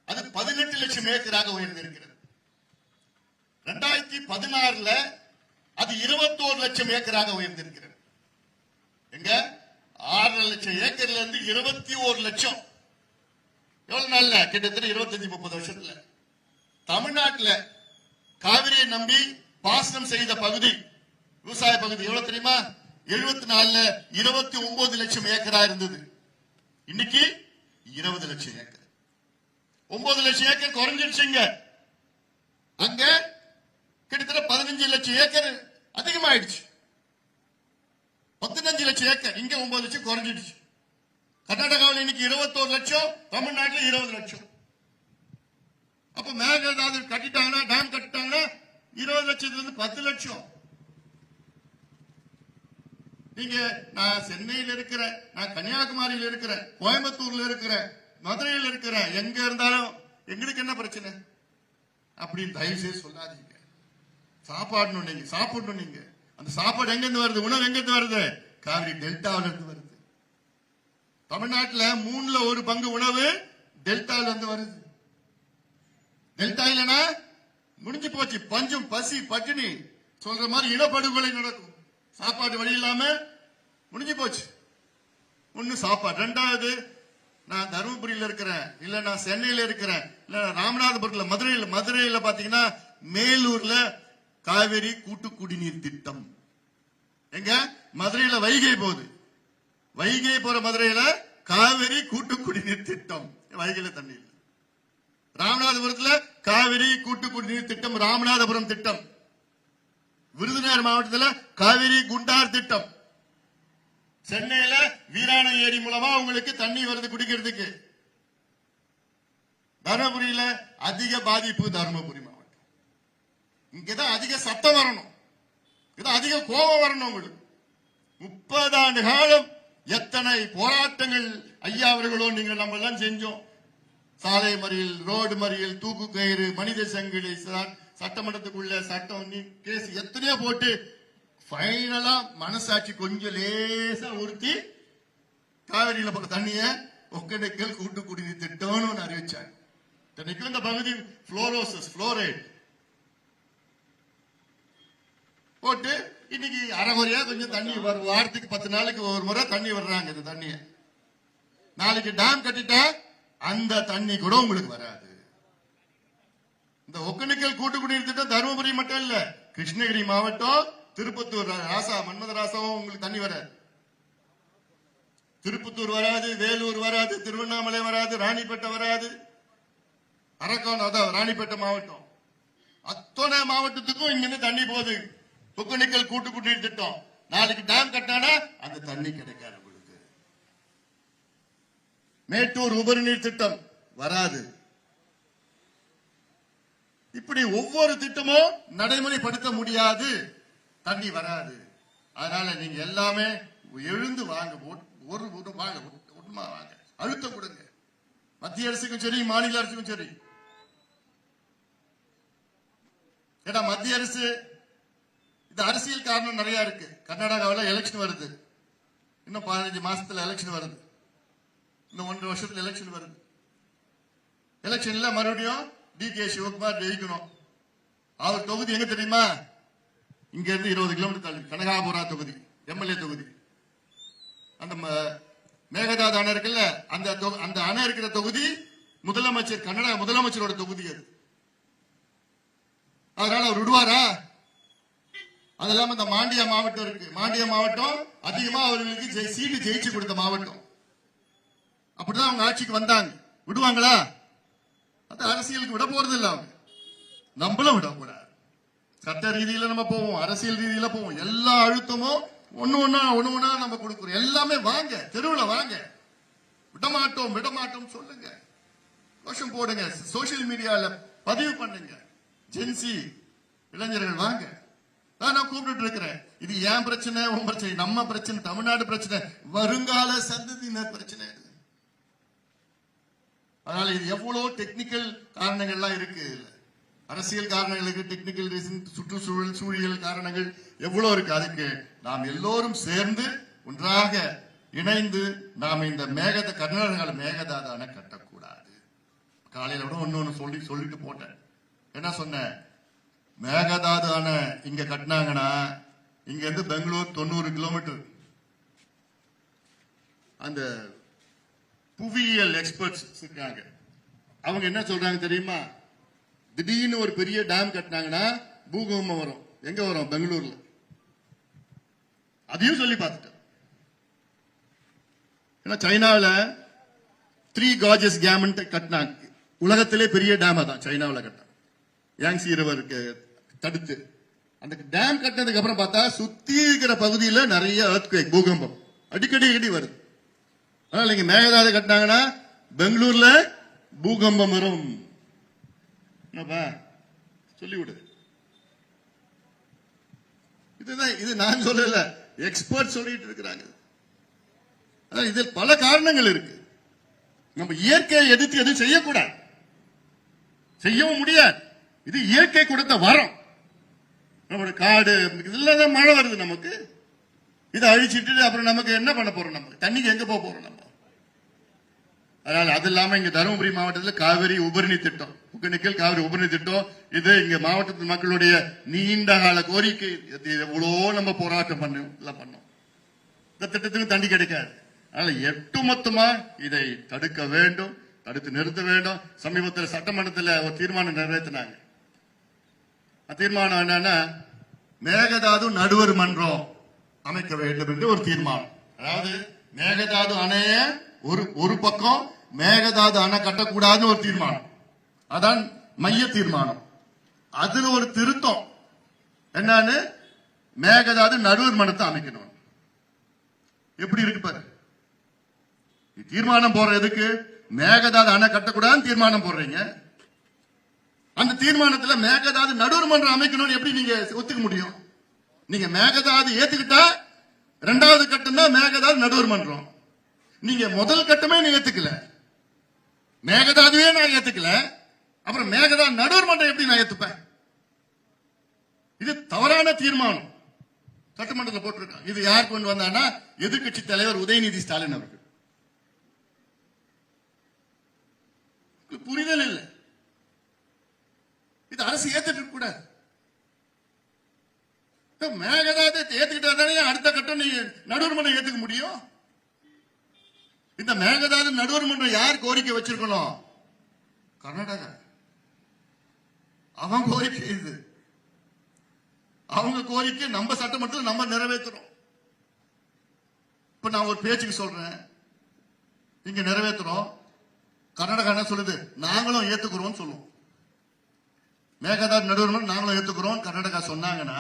அது 18 லட்சம் ஏக்கராக உயர்ந்திருக்கிறது. 2016 அது 21 லட்சம் ஏக்கராக உயர்ந்திருக்கிறது. எங்க 6 லட்சம் ஏக்கர்ல இருந்து 21 லட்சம். எவ்வளவு நாள்ல? கிட்டத்தட்ட 25-30 வருஷத்துல. தமிழ்நாட்டில் காவிரியை நம்பி பாசனம் செய்த பகுதி, விவசாய பகுதி எவ்வளவு தெரியுமா? 74 29 லட்சம் ஏக்கரா இருந்தது. இன்னைக்கு 20 லட்சம் ஏக்கர். 9 லட்சம் ஏக்கர் குறைஞ்சிருச்சுங்க. அங்க கிட்டத்தட்ட 15 லட்சம் ஏக்கர் அதிகமாயிடுச்சு. 15 லட்சம் ஏக்கர், இங்க 9 லட்சம் குறைஞ்சிடுச்சு. கர்நாடகாவில் இன்னைக்கு 21 லட்சம், தமிழ்நாட்டில் 20 லட்சம். அப்ப மேகதாது கட்டிட்டாங்கன்னா, டேம் கட்டிட்டாங்கன்னா 20 லட்சத்துல இருந்து 10 லட்சம். நீங்க நான் சென்னையில் இருக்கிறேன், நான் கன்னியாகுமரியில் இருக்கிறேன், கோயம்புத்தூர்ல இருக்கிறேன், மதுரையில் இருக்கிறேன், எங்க இருந்தாலும் எங்களுக்கு என்ன பிரச்சனை அப்படின்னு தயவு செய்து சொல்லாதீங்க. சாப்பாடணும், நீங்க சாப்பிடணும். நீங்க அந்த சாப்பாடு எங்க இருந்து வருது? உணவு எங்க இருந்து வருது? காவிரி டெல்டாவில இருந்து வருது. தமிழ்நாட்டில் 1/3 பங்கு உணவு டெல்டாவில இருந்து வருது. டெல்டா இல்லைன்னா முடிஞ்சு போச்சு. பஞ்சம், பசி, பட்டினி சொல்ற மாதிரி இனப்படுகொலை நடக்கும். சாப்பாடு வழி இல்லாம முடிஞ்சு போச்சு. ஒண்ணு சாப்பாடு. ரெண்டாவது, நான் தருமபுரியில இருக்கிறேன், இல்ல நான் சென்னையில இருக்கிறேன், இல்ல ராமநாதபுரத்துல, மதுரையில பாத்தீங்கன்னா மேலூர்ல காவிரி கூட்டு குடிநீர் திட்டம். எங்க மதுரையில வைகை போகுது. வைகை போற மதுரையில காவிரி கூட்டு குடிநீர் திட்டம். வைகையில தண்ணி இல்லை. ராமநாதபுரத்துல காவிரி கூட்டு குடிநீர் திட்டம், ராமநாதபுரம் திட்டம். விருதுநகர் மாவட்டத்தில் காவிரி குண்டார் திட்டம். சென்னையில வீராண ஏரி மூலமா உங்களுக்கு தண்ணி வருது குடிக்கிறதுக்கு. தருமபுரியில அதிக பாதிப்பு தருமபுரி மாவட்டம். இங்கதான் அதிக சத்தம் வரணும், இதான் அதிக கோபம் வரணும் உங்களுக்கு. 30 ஆண்டு காலம் எத்தனை போராட்டங்கள் ஐயா அவர்களோ நீங்கள் நம்ம எல்லாம் செஞ்சோம். சாலை மறியல், ரோடு மறியல், தூக்கு கயிறு, மனித சங்கிலி, சட்டமன்றத்துக்குள்ள சட்டம், கேஸ் எத்தனையோ போட்டு ஃபைனலா மனசாட்சி கொஞ்சம் லேசா உறுத்தி காவிரியில தண்ணிய ஒகேனக்கல் கூட்டு குடிநீர் திட்டம்னு அறிவிச்சாங்க. இந்த பகுதி புளோரைடு போட்டு இன்னைக்கு அரைகுறையா கொஞ்சம் தண்ணி வரும். வாரத்துக்கு 10 நாளைக்கு ஒரு முறை தண்ணி வர்றாங்க. இந்த தண்ணிய நாளைக்கு டேம் கட்டிட்டா அந்த தண்ணி கூட உங்களுக்கு வராது. இந்த ஒகேனக்கல் கூட்டு குடிநீர் திட்டம் தருமபுரி மட்டும் இல்ல, கிருஷ்ணகிரி மாவட்டம், திருப்பத்தூர் ராசா, மன்மத ராசாவும் உங்களுக்கு தண்ணி வராது. திருப்பத்தூர் வராது, வேலூர் வராது, திருவண்ணாமலை வராது, ராணிப்பேட்டை வராது, அரக்கோணம், அதான் ராணிப்பேட்டை மாவட்டம். அத்தனை மாவட்டத்துக்கும் இங்க இருந்து தண்ணி போகுது. ஒகேனக்கல் கூட்டு குடிநீர் திட்டம். நாளைக்கு டேம் கட்டானா அந்த தண்ணி கிடைக்காது உங்களுக்கு. மேட்டூர் உபரி நீர் திட்டம் வராது. இப்படி ஒவ்வொரு திட்டமும் நடைமுறைப்படுத்த முடியாது, தண்ணி வராது. அதனால நீங்க எல்லாமே எழுந்து வாங்க, வாங்க, அழுத்தம் கொடுங்க. மத்திய அரசுக்கும் சரி, மாநில அரசுக்கும் சரி. ஏன்னா மத்திய அரசு இந்த அரசியல் காரணம் நிறைய இருக்கு. கர்நாடகாவில் எலெக்ஷன் வருது, இன்னும் 15 மாசத்துல எலெக்ஷன் வருது, இன்னும் 1.5 வருஷத்துல எலெக்ஷன் வருது. எலெக்ஷன்ல மறுபடியும் டி.கே. சிவகுமார் ஜெயிக்கணும். அவர் தொகுதி எங்க தெரியுமா? இங்க இருந்து 20 கிலோமீட்டர் தள்ளி கனகாபுரா தொகுதி, எம்எல்ஏ தொகுதி. அந்த மேகதாது அணை இருக்குல்ல, அந்த அணை இருக்கிற தொகுதி முதலமைச்சர், கர்நாடக முதலமைச்சரோட தொகுதி அது. அதனால அவர் விடுவாரா? அதெல்லாம் இந்த மாண்டியா மாவட்டம் இருக்கு. மாண்டியா மாவட்டம் அதிகமா அவர்களுக்கு சீட்டு ஜெயிச்சு கொடுத்த மாவட்டம். அப்படிதான் அவங்க ஆட்சிக்கு வந்தாங்க. விடுவாங்களா? அந்த அரசியலுக்கு விட போறது இல்ல. அவங்க நம்மளும் விடக்கூடாது. சட்ட ரீதியில நம்ம போவோம், அரசியல் ரீதியில போவோம். எல்லா அழுத்தமும் ஒண்ணு ஒண்ணா நம்ம கொடுக்கிறோம். எல்லாமே வாங்க, தெருவில் வாங்க. விடமாட்டோம் சொல்லுங்க, கோஷம் போடுங்க, சோசியல் மீடியால பதிவு பண்ணுங்க. ஜென்சி இளைஞர்கள் வாங்க. நான் கூப்பிட்டு இருக்கிறேன். இது ஏன் பிரச்சனை, உன் பிரச்சனை, நம்ம பிரச்சனை, தமிழ்நாடு பிரச்சனை, வருங்கால சந்ததியினர் பிரச்சனை. அதனால இது எவ்வளவு டெக்னிக்கல் காரணங்கள்லாம் இருக்கு. அரசியல் காரணங்களுக்கு, டெக்னிக்கல் ரீசன், சுற்றுச்சூழல் சூழல் காரணங்கள் எவ்வளவு இருக்கு. அதுக்கு நாம் எல்லோரும் சேர்ந்து ஒன்றாக இணைந்து நாம் இந்த கர்நாடகாவில் மேகதாது அணை கட்டக்கூடாது. காலையில விட ஒன்னு சொல்லிட்டு போட்டேன். என்ன சொன்னேன்? மேகதாது அணை இங்க கட்டினாங்கன்னா இங்க இருந்து பெங்களூர் 90 கிலோமீட்டர். அந்த புவியியல் எக்ஸ்பர்ட்ஸ் இருக்காங்க, அவங்க என்ன சொல்றாங்க தெரியுமா? திடீர்னு ஒரு பெரிய டேம் கட்டினாங்கன்னா பூகம்பம் வரும். எங்க வரும்? பெங்களூர்ல. அதையும் சொல்லி பார்த்துட்டேன். ஏன்னா சைனாவில் 3 கார்ஜஸ் டேம் கட்டினாங்க. உலகத்திலே பெரிய டேம் அதான் சைனாவில் கட்டினாங்க. யாங்சி ரிவருக்கு தடுத்து அந்த டேம் கட்டினதுக்கு அப்புறம் பார்த்தா சுத்தி இருக்கிற பகுதியில் நிறைய earthquake, பூகம்பம் அடிக்கடி வருது. அதனால இங்க மேகதாது கட்டினாங்கன்னா பெங்களூர்ல பூகம்பம் வரும். என்னப்பா சொல்லிவிடு. இதுதான், இது நான் சொல்லல, எக்ஸ்பர்ட் சொல்லிட்டு இருக்கிறாங்க. இதில் பல காரணங்கள் இருக்கு. நம்ம இயற்கையை எதிர்த்து எதுவும் செய்யக்கூடாது, செய்யவும் முடியாது. இது இயற்கை கொடுத்த வரம். நம்மளுடைய காடு இதுலதான் மழை வருது நமக்கு. இதை அழிச்சிட்டு அப்புறம் நமக்கு என்ன பண்ண போறோம்? நம்ம தண்ணிக்கு எங்க போக போறோம் நம்ம? அதனால அது இல்லாம இங்க தருமபுரி மாவட்டத்தில் காவிரி உபரிநீ திட்டம், ஒகேனக்கல் காவிரி உபரிநீ திட்டம், இது இங்க மாவட்டத்து மக்களுடைய நீண்ட கால கோரிக்கை. எவ்வளோ நம்ம போராட்டம் பண்ணோம். இந்த திட்டத்துக்கு தண்ணி கிடைக்காது. அதனால ஒட்டுமொத்தமா இதை தடுக்க வேண்டும், தடுத்து நிறுத்த வேண்டும். சமீபத்தில் சட்டமன்றத்தில் ஒரு தீர்மானம் நிறைவேற்றினாங்க. தீர்மானம் என்னன்னா, மேகதாது நடுவர் மன்றம் அமைக்க வேண்டும் என்று ஒரு தீர்மானம். அதாவது மேகதாது அணைய ஒரு பக்கம், மேகதாது அணை கட்டக்கூடாதுன்னு ஒரு தீர்மானம். அதான் மைய தீர்மானம். அதுல ஒரு திருத்தம் என்னன்னு, மேகதாது நடுவர் மன்றத்தை அமைக்கணும். எப்படி இருக்கு பாரு. தீர்மானம் போடுற எதுக்கு? மேகதாது அணை கட்டக்கூடாதுன்னு தீர்மானம் போடுறீங்க. அந்த தீர்மானத்துல மேகதாது நடுவர் மன்றம் அமைக்கணும்னு எப்படி நீங்க ஒத்துக்க முடியும்? நீங்க மேகதாது ஏத்துக்கிட்டா 2வது கட்டம் தான் மேகதாது நடுவர் மன்றம். நீங்க முதல் கட்டமே நீ ஏத்துக்கல, மேகதாதுவே நான் ஏத்துக்கல, அப்புறம் மேகதாது நடுவர் மன்றம் எப்படி நான் ஏத்துப்பேன்? இது தவறான தீர்மானம் சட்டமன்றத்தில் போட்டிருக்காங்க. இது யார் கொண்டு வந்தான்னா, எதிர்கட்சி தலைவர் உதயநிதி ஸ்டாலின் அவர்கள். புரிதல் இல்லை. இது அரசு ஏத்துட்டு கூடாது. மேகதாது ஏத்துக்கிட்டா தானே அடுத்த கட்டம் நீ நடுவர் மன்றம் ஏத்துக்க முடியும். இந்த மேகதாது நடுவர் மன்றம் யார் கோரிக்கை வச்சிருக்கணும்? கர்நாடகா. அவங்க கோரிக்கை இது. அவங்க கோரிக்கை நம்ம சட்டமன்றத்தில் நம்ம நிறைவேற்றுறோம். இப்ப நான் ஒரு பேச்சுக்கு சொல்றேன், இங்க நிறைவேற்றுறோம். கர்நாடகா என்ன சொல்லுது? நாங்களும் ஏத்துக்கிறோம் சொல்லுவோம். மேகதாது நடுவர் மன்றம் நாங்களும் ஏத்துக்கிறோம் கர்நாடகா சொன்னாங்கன்னா,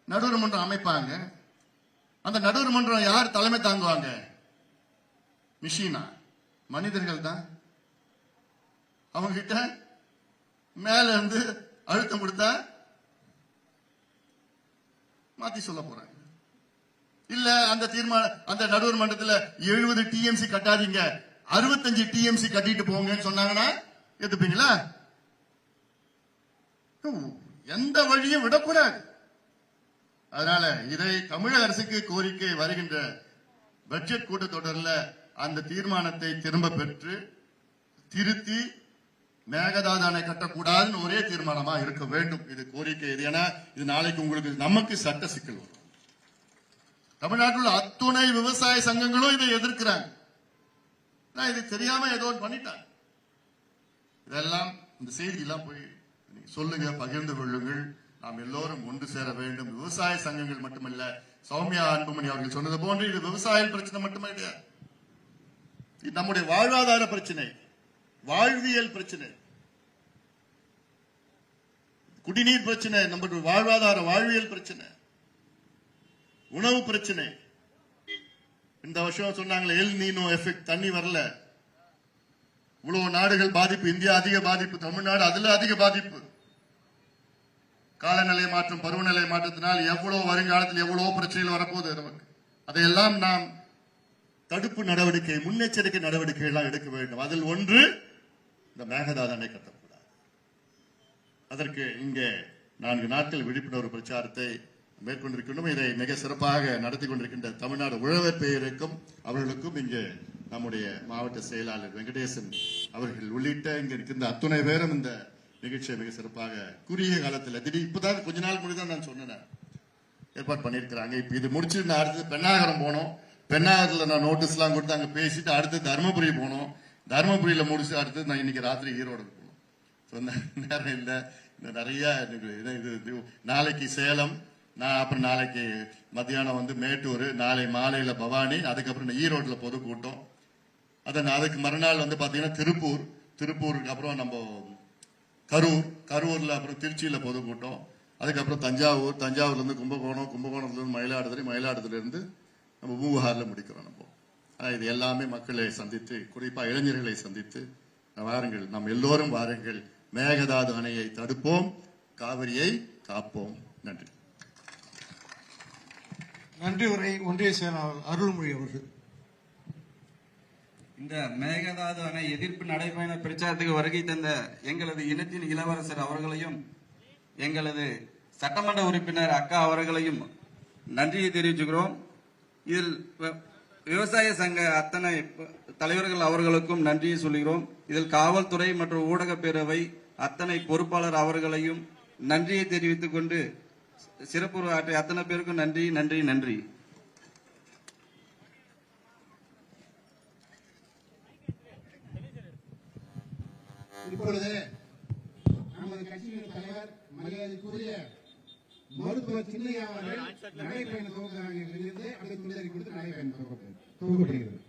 நடுவர் மன்றம் அமைப்பாங்க. அந்த நடுவர் மன்றம் யார் தலைமை தாங்குவாங்க? மிஷினா? மனிதர்கள் தான். அவங்க கிட்ட மேல இருந்து அழுத்தம் கொடுத்தா மாத்தி சொல்ல போறாங்க. இல்ல அந்த தீர்மானம், அந்த நடுவர் மன்றத்தில் 70 டிஎம்சி கட்டாதீங்க, 65 டிஎம்சி கட்டிட்டு போங்கன்னு சொன்னாங்கன்னா ஏத்துப்பீங்களா? எந்த வழியும் விடக்கூடாது. அதனால இதை தமிழக அரசுக்கு கோரிக்கை வருகின்ற பட்ஜெட் கூட்டத்தொடரில் அந்த தீர்மானத்தை திரும்ப பெற்று திருத்தி மேகதாது அணை கட்டக்கூடாதுன்னு ஒரே தீர்மானமா இருக்க வேண்டும். இது கோரிக்கை. இது ஏன்னா இது நாளைக்கு உங்களுக்கு நமக்கு சட்ட சிக்கல் வரும். தமிழ்நாட்டில் அத்துணை விவசாய சங்கங்களும் இதை எதிர்க்கிறாங்க. இது தெரியாம ஏதோ பண்ணிட்டாங்க. இதெல்லாம் இந்த செய்தி எல்லாம் போய் சொல்லுங்க, பகிர்ந்து கொள்ளுங்கள். நாம் எல்லோரும் ஒன்று சேர வேண்டும். விவசாய சங்கங்கள் மட்டுமல்ல, சௌமியா அன்புமணி அவர்கள் சொன்னது போன்று இது விவசாய பிரச்சனை மட்டுமே கிடையாது. இது நம்முடைய வாழ்வாதார பிரச்சனை, வாழ்வியல் பிரச்சனை, குடிநீர் பிரச்சனை, நம்முடைய வாழ்வாதார வாழ்வியல் பிரச்சனை, உணவு பிரச்சனை. இந்த வருஷம் சொன்னாங்களே எல் நீனோ எஃபெக்ட், தண்ணி வரல, இவ்வளவு நாடுகள் பாதிப்பு, இந்தியா அதிக பாதிப்பு, தமிழ்நாடு அதுல அதிக பாதிப்பு. காலநிலை மாற்றம், பருவநிலை மாற்றத்தினால் எவ்வளவு வருங்காலத்தில் எவ்வளவு பிரச்சனைகள் வரப்போகுது நமக்கு. அதையெல்லாம் நாம் தடுப்பு நடவடிக்கை, முன்னெச்சரிக்கை நடவடிக்கை எல்லாம் எடுக்க வேண்டும். அதில் ஒன்று இந்த மேகதாது அணை கட்டக்கூடாது. அதற்கு இங்கே 4 நாட்கள் விழிப்புணர்வு பிரச்சாரத்தை மேற்கொண்டிருக்கின்றோம். இதை மிக சிறப்பாக நடத்தி கொண்டிருக்கின்ற தமிழ்நாடு உழவர் பெயருக்கும் அவர்களுக்கும் இங்கே நம்முடைய மாவட்ட செயலாளர் வெங்கடேசன் அவர்கள் உள்ளிட்ட இங்க இருக்கின்ற அத்துணை பேரும் இந்த நிகழ்ச்சியை மிக சிறப்பாக குறுகிய காலத்தில் இப்பதான் கொஞ்ச நாள் முன்னாடி தான் நான் சொன்னேன் ஏற்பாடு பண்ணியிருக்கிறாங்க. இப்ப இது முடிச்சு நான் அடுத்தது பெண்ணாகரம் போனோம். பெண்ணாகரத்தில் நான் நோட்டீஸ் எல்லாம் கொடுத்து அங்க பேசிட்டு அடுத்து தருமபுரி போனோம். தருமபுரியில முடிச்சு அடுத்து நான் இன்னைக்கு ராத்திரி ஈரோடு போனோம். சொன்ன நேரம் இல்லை, நிறைய நாளைக்கு சேலம், நான் அப்புறம் நாளைக்கு மத்தியானம் வந்து மேட்டூர், நாளை மாலையில பவானி, அதுக்கப்புறம் ஈரோட்ல பொதுக்கூட்டம். அதுக்கு மறுநாள் வந்து பாத்தீங்கன்னா திருப்பூருக்கு அப்புறம் நம்ம கரூர்ல அப்புறம் திருச்சியில பொதுக்கூட்டம், அதுக்கப்புறம் தஞ்சாவூர்ல இருந்து கும்பகோணத்துல இருந்து மயிலாடுதுறையில இருந்து நம்ம பூவஹார்ல முடிக்கிறோம். நம்ம இது எல்லாமே மக்களை சந்தித்து, குறிப்பா இளைஞர்களை சந்தித்து, வாருங்கள், நாம் எல்லோரும் வாருங்கள், மேகதாது அணையை தடுப்போம், காவிரியை காப்போம். நன்றி. நன்றி உரை ஒன்றிய செயலாளர் அருள்மொழி அவர்கள். இந்த மேகதாது அணை எதிர்ப்பு நடைபயண பிரச்சாரத்துக்கு வருகை தந்த எங்களது இனத்தின் இளவரசர் அவர்களையும் எங்களது சட்டமன்ற உறுப்பினர் அக்கா அவர்களையும் நன்றியை தெரிவிச்சுக்கிறோம். இதில் விவசாய சங்க அத்தனை தலைவர்கள் அவர்களுக்கும் நன்றியை சொல்கிறோம். இதில் காவல்துறை மற்றும் ஊடக பேரவை அத்தனை பொறுப்பாளர் அவர்களையும் நன்றியை தெரிவித்துக் கொண்டு சிறப்பு ஆற்றிய அத்தனை பேருக்கும் நன்றி நன்றி நன்றி. இப்பொழுது நமது கட்சியின் தலைவர் மரியாதைக்குரிய மருத்துவர் சின்னையா அவர்கள் நடைபயண துவக்க கொடுத்து நடைபயணம் துவக்கப்படுகிறது.